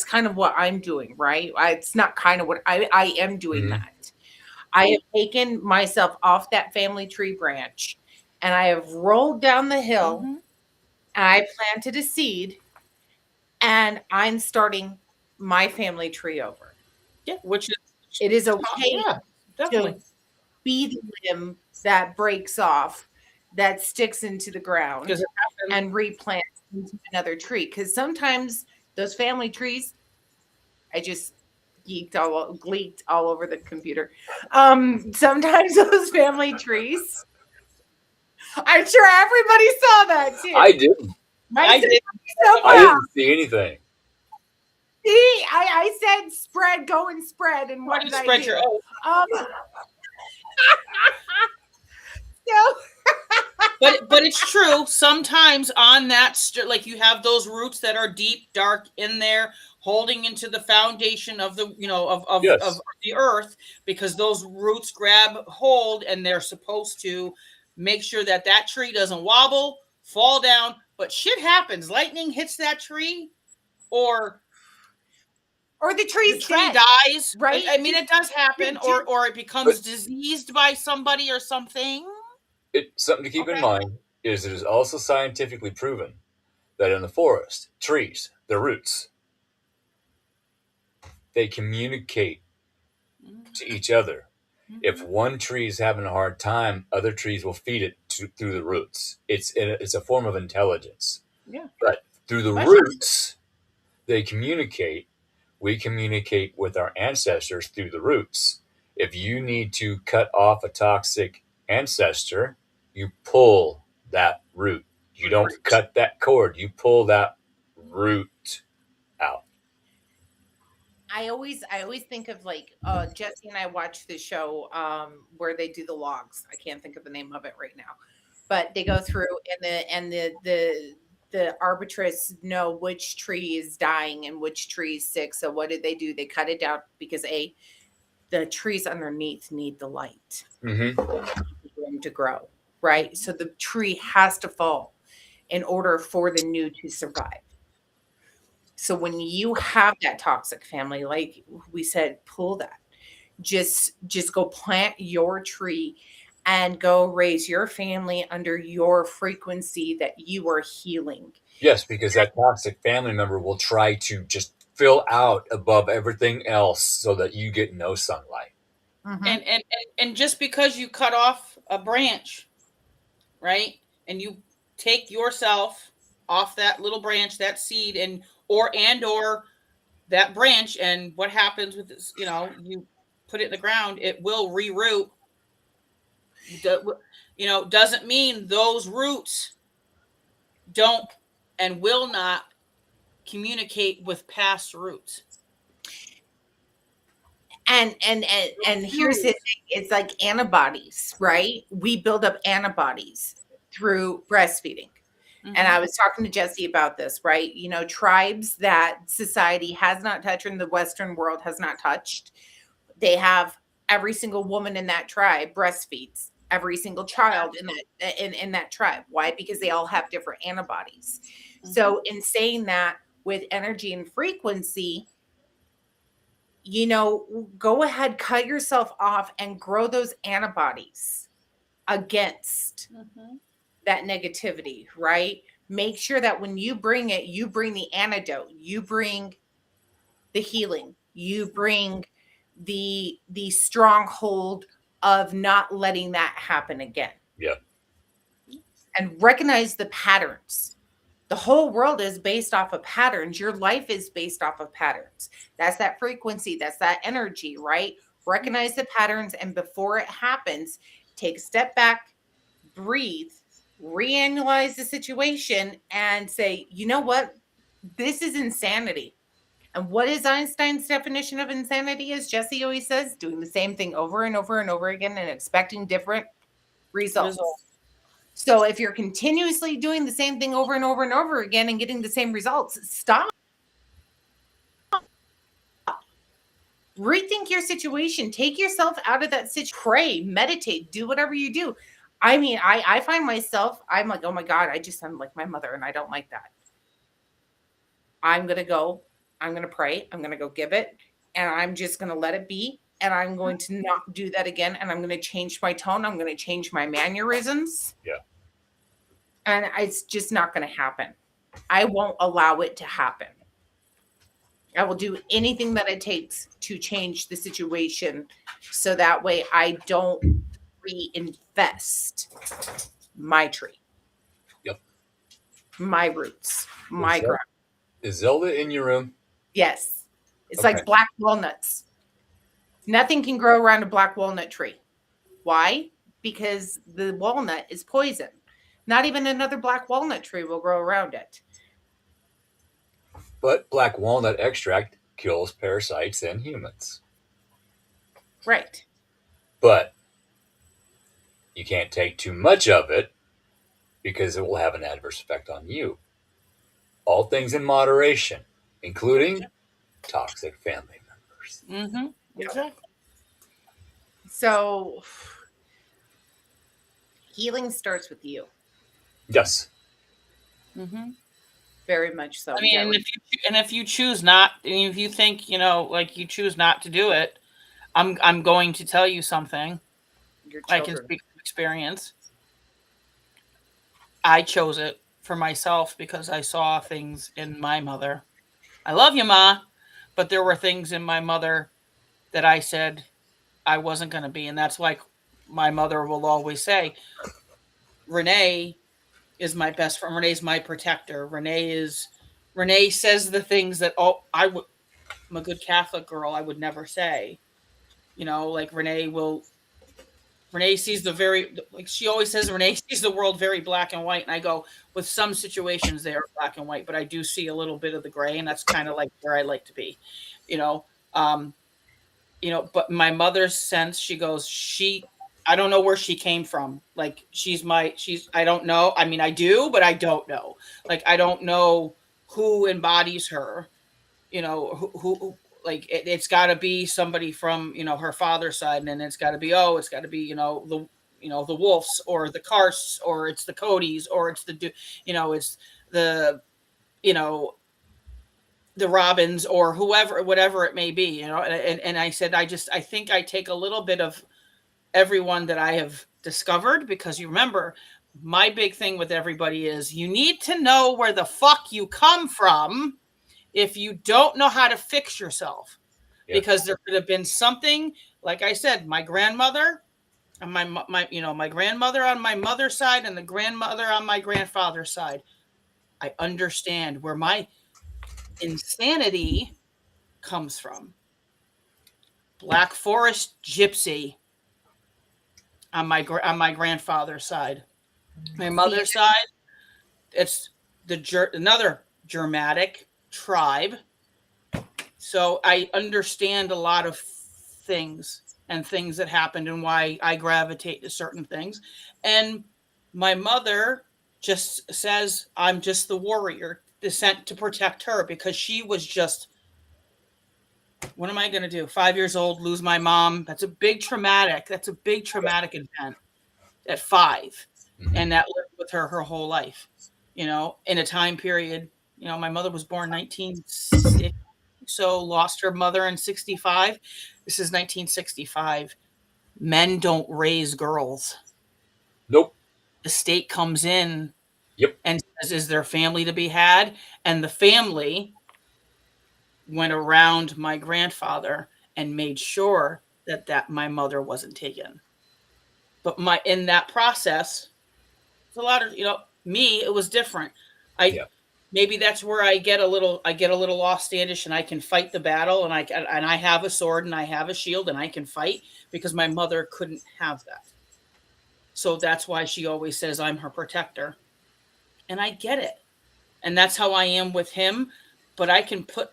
kind of what I'm doing, right? It's not kind of what I am doing. That I have taken myself off that family tree branch and I have rolled down the hill and I planted a seed and I'm starting my family tree over. Yeah, it is okay to be the limb that breaks off, that sticks into the ground and replants into another tree. Because sometimes those family trees, I just gleeked all over the computer. Sometimes those family trees, I'm sure everybody saw that too. I didn't. I did. I didn't see anything. See, I said spread, go and spread, and what did I do? Your but it's true. Sometimes on that, like you have those roots that are deep, dark in there, holding into the foundation of the of the earth, because those roots grab hold and they're supposed to make sure that tree doesn't wobble, fall down. But shit happens. Lightning hits that tree, or the tree dies. Right? I mean, it does happen, or it becomes diseased by somebody or something. Something to keep in mind is it is also scientifically proven that in the forest, trees, their roots, they communicate to each other. If one tree is having a hard time, other trees will feed it through the roots. It's a form of intelligence. Yeah. But through the roots, they communicate. We communicate with our ancestors through the roots. If you need to cut off a toxic ancestor, you pull that root. You don't cut that cord. You pull that root out. I always think of like Jesse and I watch the show where they do the logs. I can't think of the name of it right now, but they go through and the arbitress know which tree is dying and which tree is sick. So what did they do? They cut it down because the trees underneath need the light for them to grow, right? So the tree has to fall in order for the new to survive. So when you have that toxic family, like we said, pull that. Just go plant your tree and go raise your family under your frequency that you are healing. Yes, because that toxic family member will try to just fill out above everything else so that you get no sunlight. And just because you cut off a branch, right, and you take yourself off that little branch, that seed, and or that branch, and what happens with this, you put it in the ground, it will reroot. Doesn't mean those roots don't and will not communicate with past roots. And here's the thing, it's like antibodies, right? We build up antibodies through breastfeeding. And I was talking to Jesse about this, right? Tribes that society has not touched and the Western world has not touched, they have every single woman in that tribe breastfeeds every single child in that tribe. Why? Because they all have different antibodies. So in saying that, with energy and frequency, go ahead, cut yourself off and grow those antibodies against that negativity, right? Make sure that when you bring it, you bring the antidote, you bring the healing, you bring the stronghold of not letting that happen again. Yeah. And recognize the patterns. The whole world is based off of patterns. Your life is based off of patterns. That's that frequency, that's that energy, right? Recognize the patterns, and before it happens, take a step back, breathe, reanalyze the situation, and say, you know what? This is insanity. And what is Einstein's definition of insanity? As Jesse always says, doing the same thing over and over and over again and expecting different results. So if you're continuously doing the same thing over and over and over again and getting the same results, stop. Rethink your situation. Take yourself out of that situation. Pray, meditate, do whatever you do. I mean, I find myself, I'm like, oh my God, I just sound like my mother, and I don't like that. I'm going to pray, I'm going to go give it, and I'm just going to let it be. And I'm going to not do that again. And I'm going to change my tone. I'm going to change my mannerisms. Yeah. And it's just not going to happen. I won't allow it to happen. I will do anything that it takes to change the situation so that way I don't reinvest my tree. Yep. My roots, my ground. Is Zelda in your room? Yes. It's Okay. like black walnuts. Nothing can grow around a black walnut tree. Why? Because the walnut is poison. Not even another black walnut tree will grow around it. But black walnut extract kills parasites in humans. Right. But you can't take too much of it because it will have an adverse effect on you. All things in moderation, including toxic family members. Mm-hmm. Exactly. So healing starts with you. Yes. Mm-hmm. Very much so. I mean, and if you choose not, if you think, like you choose not to do it, I'm going to tell you something. I can speak from experience. I chose it for myself because I saw things in my mother. I love you, Ma, but there were things in my mother that I said I wasn't going to be. And that's like my mother will always say, Renee is my best friend. Renee's my protector. Renee says the things that, I'm a good Catholic girl, I would never say. Like Renee sees she always says Renee sees the world very black and white. And I go, with some situations they are black and white, but I do see a little bit of the gray, and that's kind of like where I like to be, but my mother's sense, she goes, I don't know where she came from. Like I don't know. I mean, I do, but I don't know. Like, I don't know who embodies her, who like it's got to be somebody from, her father's side. And it's got to be, the Wolves or the Karsts, or it's the Codys, or it's it's the Robins, or whatever it may be, and I said, I think I take a little bit of everyone that I have discovered, because you remember, my big thing with everybody is you need to know where the fuck you come from if you don't know how to fix yourself. Yeah. Because there could have been something, like I said, my grandmother and my grandmother on my mother's side and the grandmother on my grandfather's side. I understand where my insanity comes from. Black Forest Gypsy on my grandfather's side. My mother's side, it's another Germanic tribe. So I understand a lot of things and things that happened and why I gravitate to certain things. And my mother just says, I'm just the warrior sent to protect her, because she was just, what am I going to do? 5 years old, lose my mom. That's a big traumatic event at 5. And that lived with her whole life, in a time period My mother was born 1960, so lost her mother in 65. This is 1965. Men don't raise girls. Nope. The state comes in Yep. and says, is there family to be had? And the family went around my grandfather and made sure that my mother wasn't taken. But in that process, it's a lot of, me, it was different. Yeah. Maybe that's where I get a little offstandish, and I can fight the battle, and I have a sword and I have a shield and I can fight, because my mother couldn't have that. So that's why she always says I'm her protector. And I get it. And that's how I am with him. But I can put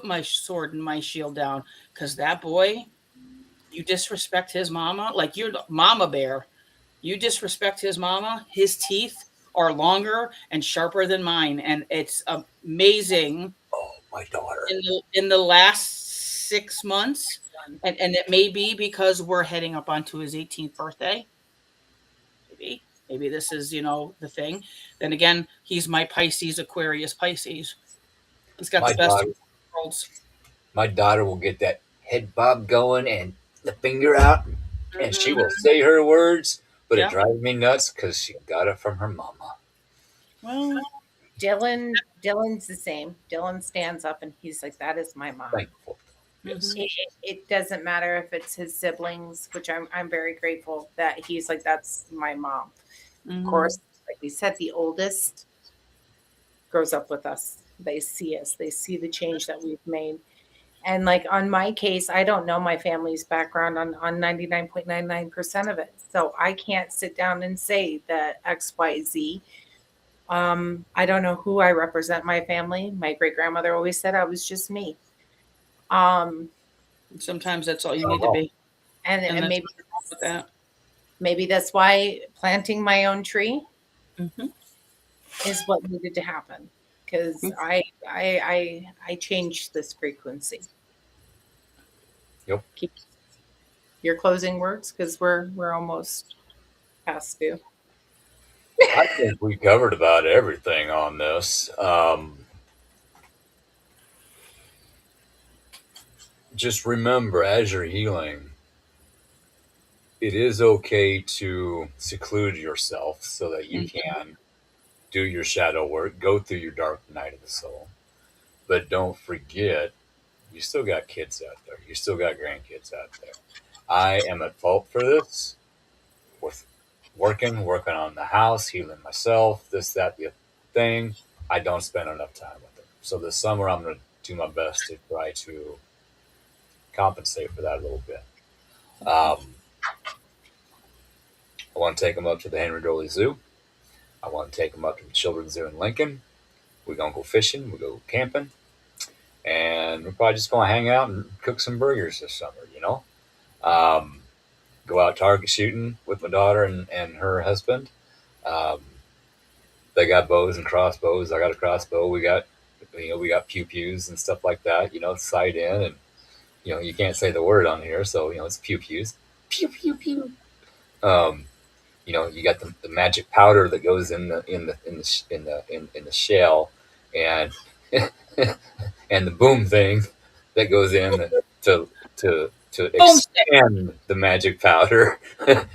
my sword and my shield down, because that boy, you disrespect his mama, like you're the mama bear. You disrespect his mama, his teeth are longer and sharper than mine. And it's amazing. Oh, my daughter. In the last 6 months, and it may be because we're heading up onto his 18th birthday. Maybe this is, the thing. Then again, he's my Pisces, Aquarius, Pisces. He's got My the best daughter- of worlds. My daughter will get that head bob going and the finger out, and she will say her words, but Yeah. it drives me nuts because she got it from her mama. Well, Dylan's the same. Dylan stands up and he's like, that is my mom. Thankful. Yes. It doesn't matter if it's his siblings, which I'm very grateful that he's like, that's my mom. Of course, like we said, the oldest grows up with us. They see us. They see the change that we've made. And like on my case, I don't know my family's background on 99.99% of it. So I can't sit down and say that XYZ. I don't know who I represent my family. My great grandmother always said I was just me. Sometimes that's all you need to be. And maybe with that. Maybe that's why planting my own tree is what needed to happen, because I changed this frequency. Yep. Keep your closing words, because we're almost past due. I think we covered about everything on this. Just remember, as you're healing, it is okay to seclude yourself so that you can do your shadow work, go through your dark night of the soul. But don't forget, you still got kids out there. You still got grandkids out there. I am at fault for this. With working on the house, healing myself, this, that, the thing. I don't spend enough time with them. So this summer, I'm going to do my best to try to compensate for that a little bit. I want to take them up to the Henry Dolly Zoo. I want to take them up to the Children's Zoo in Lincoln. We're going to go fishing. We go camping. And we're probably just going to hang out and cook some burgers this summer, Go out target shooting with my daughter and her husband. They got bows and crossbows. I got a crossbow. We got pew-pews and stuff like that, sight in. And, you can't say the word on here. So, it's pew-pews. Pew, pew, pew. You got the magic powder that goes in the shell, and and the boom thing that goes in to expand the magic powder,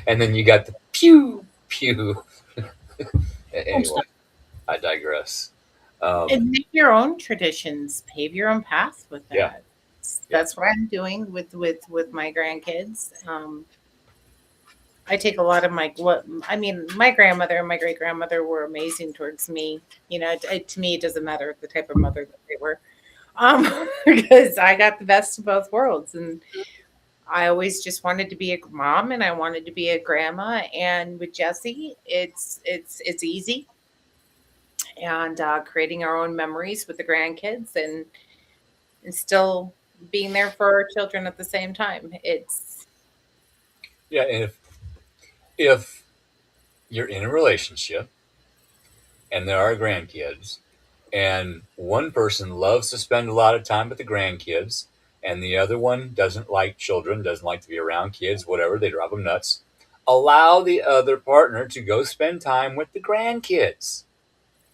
and then you got the pew pew. Anyway, I digress. And make your own traditions, pave your own path with that. Yeah. That's what I'm doing with my grandkids. I take a lot of my grandmother and my great grandmother were amazing towards me. To me, it doesn't matter the type of mother that they were, because I got the best of both worlds, and I always just wanted to be a mom and I wanted to be a grandma. And with Jesse, it's easy, and creating our own memories with the grandkids and still being there for our children at the same time. And if you're in a relationship and there are grandkids, and one person loves to spend a lot of time with the grandkids, and the other one doesn't like children, doesn't like to be around kids, whatever, they drive them nuts, allow the other partner to go spend time with the grandkids.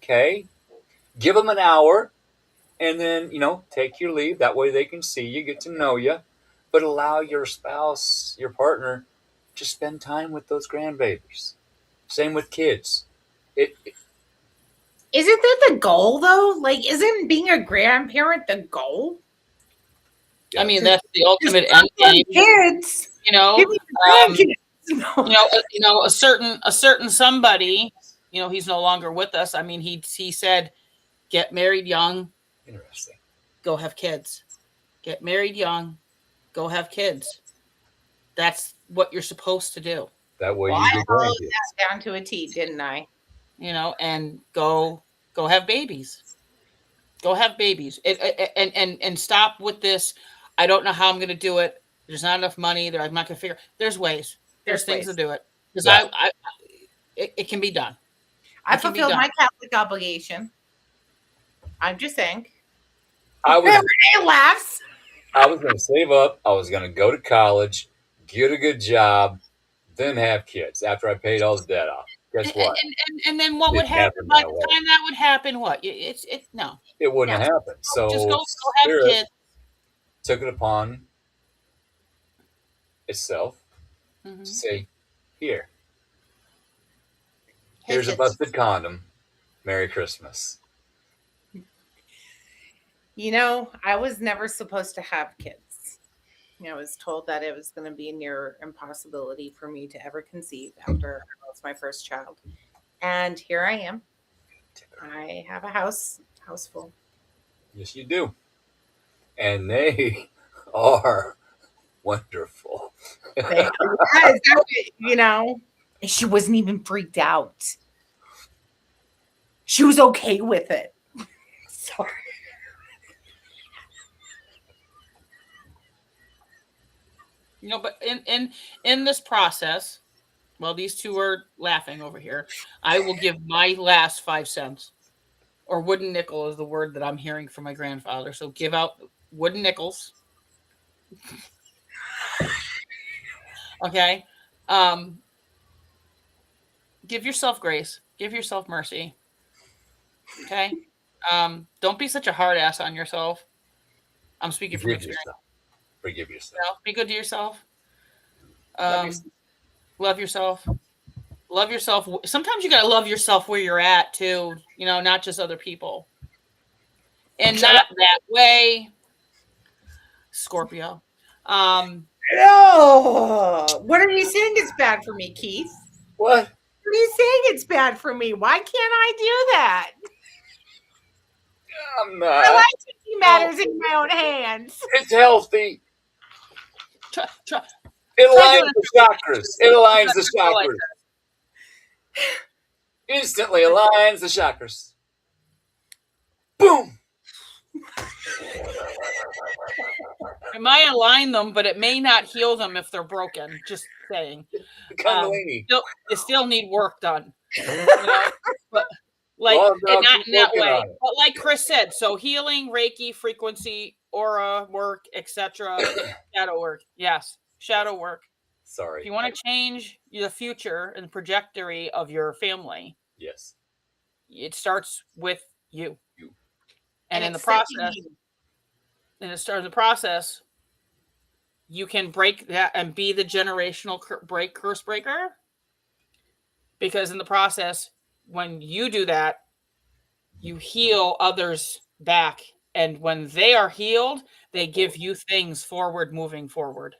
Okay? Give them an hour, and then take your leave. That way they can see you, get to know you, but allow your spouse, your partner, to spend time with those grandbabies. Same with kids. It Isn't that the goal though? Like, isn't being a grandparent the goal? I mean, that's the ultimate Just end game. kids. You know, Give me the grandkids. No. a certain somebody. He's no longer with us. I mean, he said, get married young, interesting. go have kids. Get married young, go have kids. That's what you're supposed to do. That way Well, you I get followed grandkids. that down to a T, didn't I? And go have babies. Go have babies. And stop with this. I don't know how I'm going to do it. There's not enough money. I'm not going to figure. There's ways. There's things to do it. Because it can be done. I fulfilled my Catholic obligation. I'm just saying. Renee laughs. I was going to save up. I was going to go to college, get a good job, then have kids after I paid all the debt off. Guess what? And then what would happen by the time that would happen? What? No. It wouldn't have happened. So just go have kids. Took it upon itself to say, here's a busted condom. Merry Christmas. I was never supposed to have kids. I was told that it was going to be a near impossibility for me to ever conceive after I lost my first child. And here I am. I have a house full. Yes, you do. And they are wonderful. She wasn't even freaked out. She was okay with it. Sorry. But in this process, while these two are laughing over here, I will give my last 5 cents, or wooden nickel is the word that I'm hearing from my grandfather. So give out wooden nickels. Okay. Give yourself grace. Give yourself mercy. Okay. Don't be such a hard ass on yourself. I'm speaking from experience. Forgive yourself. Be good to yourself. Love yourself. Love yourself. Sometimes you gotta love yourself where you're at too. Not just other people. And not that way, Scorpio. No. What are you saying? It's bad for me, Keith. What? What are you saying? It's bad for me. Why can't I do that? I'm not. I like taking matters in my own hands. It's healthy. It aligns the chakras. Instantly aligns the chakras. Boom. It might align them, but it may not heal them if they're broken. Just saying. You still need work done. But not in that way. But like Chris said, so healing, Reiki, frequency, aura work, etc. Shadow work. Yes. Shadow work. Sorry. If you want to change the future and trajectory of your family, yes, it starts with you. And in the process, you can break that and be the generational curse breaker. Because in the process, when you do that, you heal others back. And when they are healed, they give you things moving forward.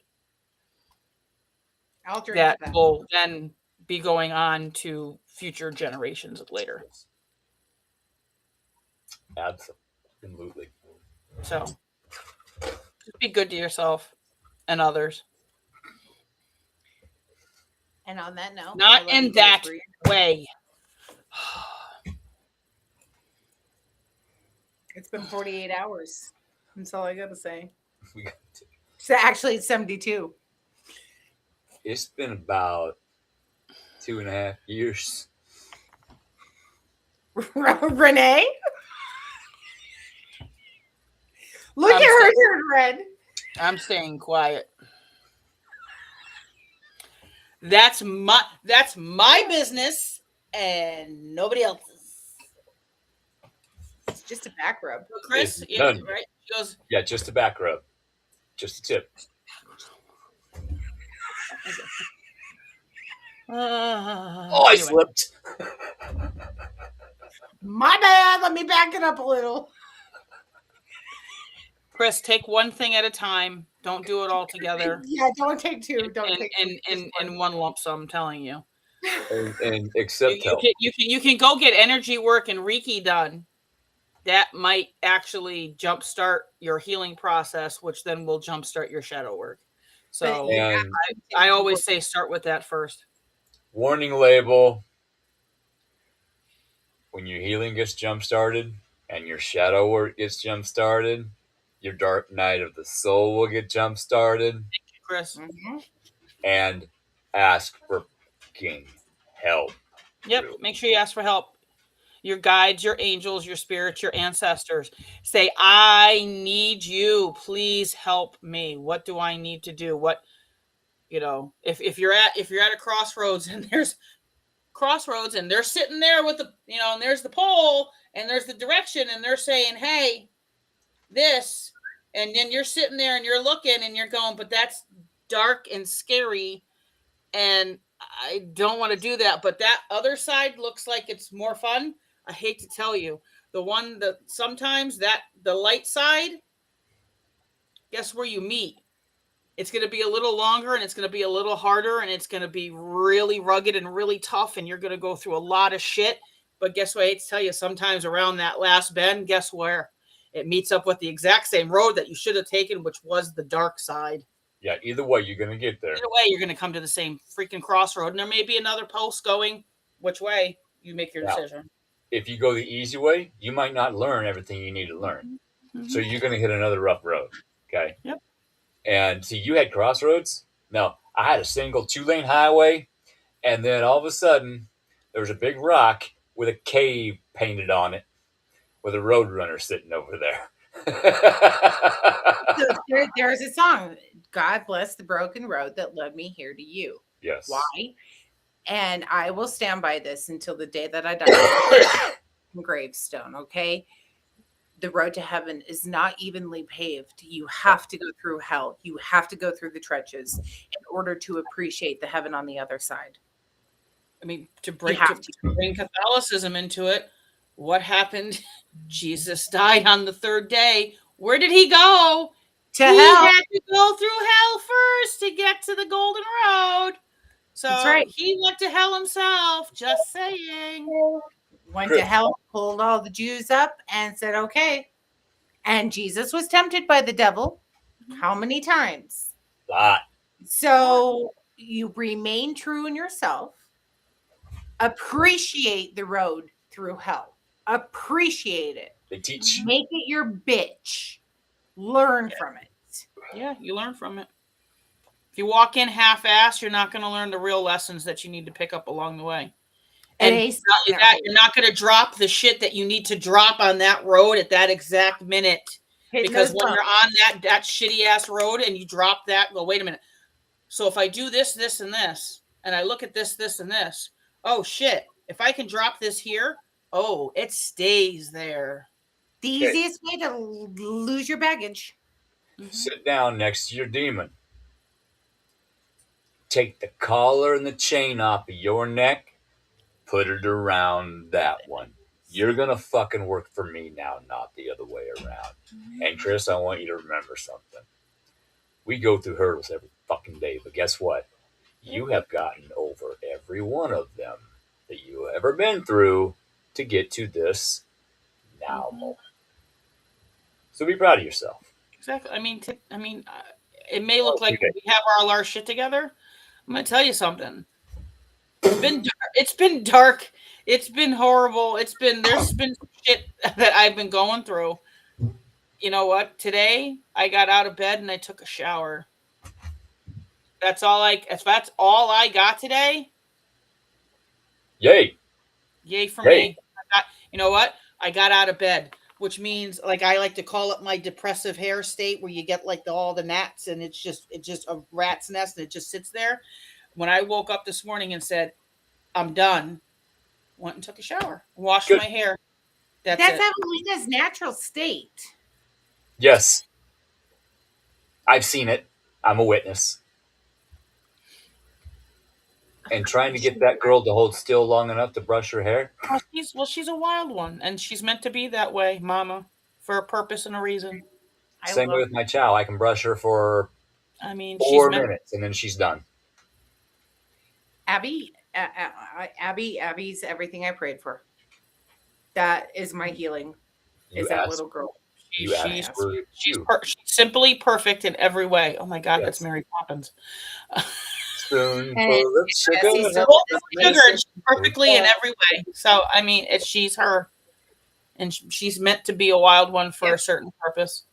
That will then be going on to future generations later. Absolutely. So just be good to yourself and others. And on that note, not in that way. It's been 48 hours. That's all I got to say. So actually, it's 72. It's been about 2.5 years. Renee? Look at her turn red. I'm staying quiet. That's my business and nobody else's. It's just a back rub. So Chris, It's none. right? She goes, Yeah, just a back rub. Just a tip. Oh, I anyway. slipped. My bad. Let me back it up a little. Chris, take one thing at a time. Don't do it all together. Yeah, don't take two. Don't take two. In one lump sum. I'm telling you. And accept help. You can go get energy work and Reiki done. That might actually jumpstart your healing process, which then will jumpstart your shadow work. So And I always say start with that first. warning label: when your healing gets jump started and your shadow work gets jump started, your dark night of the soul will get jump started. Chris. Mm-hmm. And ask for fucking help. Yep. Make sure you ask for help. Your guides, your angels, your spirits, your ancestors. Say, I need you. Please help me. What do I need to do? What, if you're at a crossroads and there's crossroads and they're sitting there with the, and there's the pole and there's the direction and they're saying, hey, this, and then you're sitting there and you're looking and you're going, but that's dark and scary. And I don't want to do that. But that other side looks like it's more fun. I hate to tell you, sometimes the light side, guess where you meet? It's going to be a little longer and it's going to be a little harder and it's going to be really rugged and really tough. And you're going to go through a lot of shit. But guess what? I hate to tell you, sometimes around that last bend, guess where? It meets up with the exact same road that you should have taken, which was the dark side. Yeah, either way, you're going to get there. Either way, you're going to come to the same freaking crossroad. And there may be another post going which way. You make your decision. If you go the easy way, you might not learn everything you need to learn. Mm-hmm. So you're going to hit another rough road. Okay? Yep. And see, you had crossroads. No, I had a single 2-lane highway. And then all of a sudden, there was a big rock with a cave painted on it with a roadrunner sitting over there. So there's a song, God bless the broken road that led me here to you. Yes. Why? And I will stand by this until the day that I die. Gravestone, okay? The road to heaven is not evenly paved. You have to go through hell. You have to go through the trenches in order to appreciate the heaven on the other side. I mean, to bring Catholicism into it, what happened? Jesus died on the third day. Where did he go? To he hell. Had to go through hell first to get to the golden road. So That's right. He went to hell himself. Just saying. Went to hell, pulled all the Jews up, and said, "Okay." And Jesus was tempted by the devil. How many times? A lot. So you remain true in yourself. Appreciate the road through hell. Appreciate it. They teach. Make it your bitch. Learn from it. Yeah, you learn from it. If you walk in half-assed, you're not going to learn the real lessons that you need to pick up along the way. And you're not going to drop the shit that you need to drop on that road at that exact minute. Because when you're on that shitty-ass road and you drop that, go, wait a minute. So if I do this, this, and this, and I look at this, this, and this, oh, shit. If I can drop this here, oh, it stays there. The easiest way to lose your baggage. Sit down next to your demon. Take the collar and the chain off of your neck. Put it around that one. You're going to fucking work for me now, not the other way around. And Chris, I want you to remember something. We go through hurdles every fucking day, but guess what? You have gotten over every one of them that you have ever been through to get to this now moment. So be proud of yourself. Exactly. I mean, it may look like we have all our shit together. I'm going to tell you something. It's been dark. It's been horrible. There's been shit that I've been going through. You know what? Today I got out of bed and I took a shower. If that's all I got today. Yay For me. You know what? I got out of bed, which means, like, I like to call it my depressive hair state, where you get like all the gnats and it's just a rat's nest and it just sits there. When I woke up this morning and said, I'm done, went and took a shower, washed my hair. That's That's it. Evelina's natural state. Yes. I've seen it. I'm a witness. And trying to get that girl to hold still long enough to brush her hair. She's a wild one, and she's meant to be that way, Mama, for a purpose and a reason. Same way with my chow. I can brush her for I mean, 4 minutes and then she's done. Abby's everything I prayed for. That is my healing. You is that asked- little girl? You asked for She's you. she's simply perfect in every way. Oh my God, Yes. that's Mary Poppins. Spoonful of sugar. Jesse's still- Well, sugar, and she's perfectly in every way. So I mean, she's her, and she's meant to be a wild one for a certain purpose.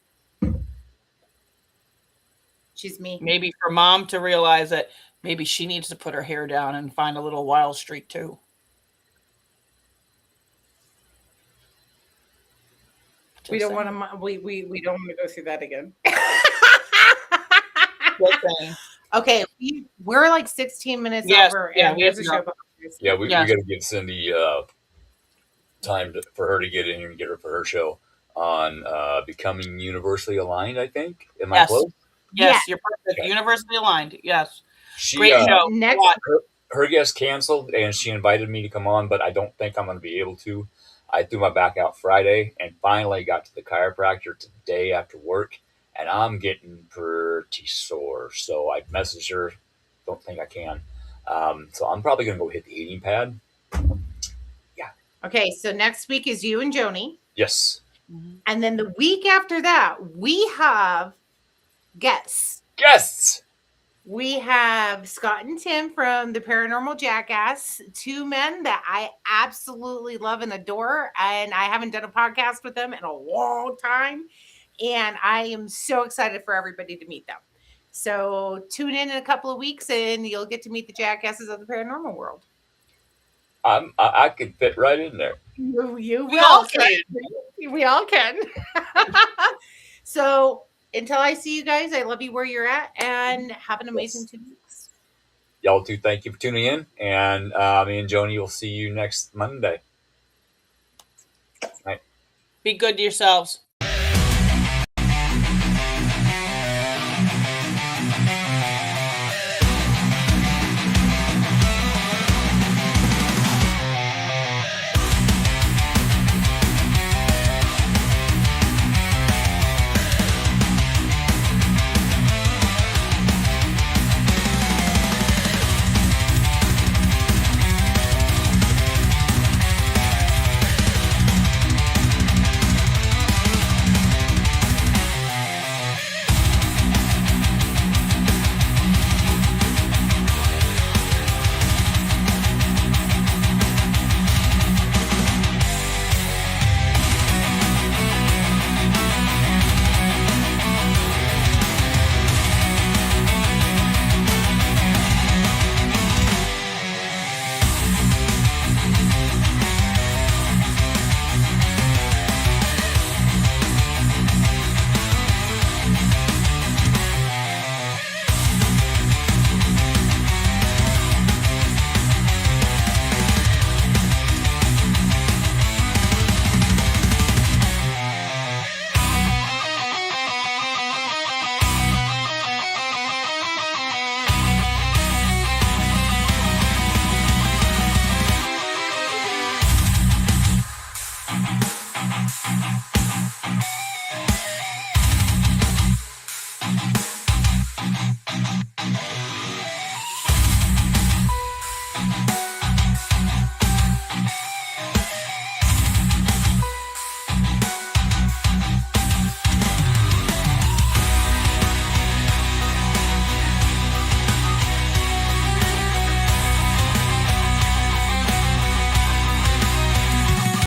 She's me. Maybe for Mom to realize that maybe she needs to put her hair down and find a little wild streak too. We don't want to. We don't want to go through that again. Okay, we're like 16 minutes over, and we have there's to a show go. behind us. Yeah, we got to give Cindy time for her to get in here and get her for her show on becoming universally aligned. I think. Am I close? Yes, you're perfect. Okay. Universally aligned. Yes. She, Great show. Next, her guest canceled, and she invited me to come on, but I don't think I'm going to be able to. I threw my back out Friday and finally got to the chiropractor today after work, and I'm getting pretty sore. So I messaged her. Don't think I can. So I'm probably going to go hit the heating pad. Yeah. Okay, so next week is you and Joni. Yes. And then the week after that, we have guests. Guests. We have Scott and Tim from the Paranormal Jackass, two men that I absolutely love and adore. And I haven't done a podcast with them in a long time. And I am so excited for everybody to meet them. So tune in a couple of weeks and you'll get to meet the jackasses of the paranormal world. I could fit right in there. You will. We all can. We all can. So until I see you guys, I love you where you're at and have an amazing 2 weeks. Y'all too, thank you for tuning in. And me and Joni will see you next Monday. Be good to yourselves.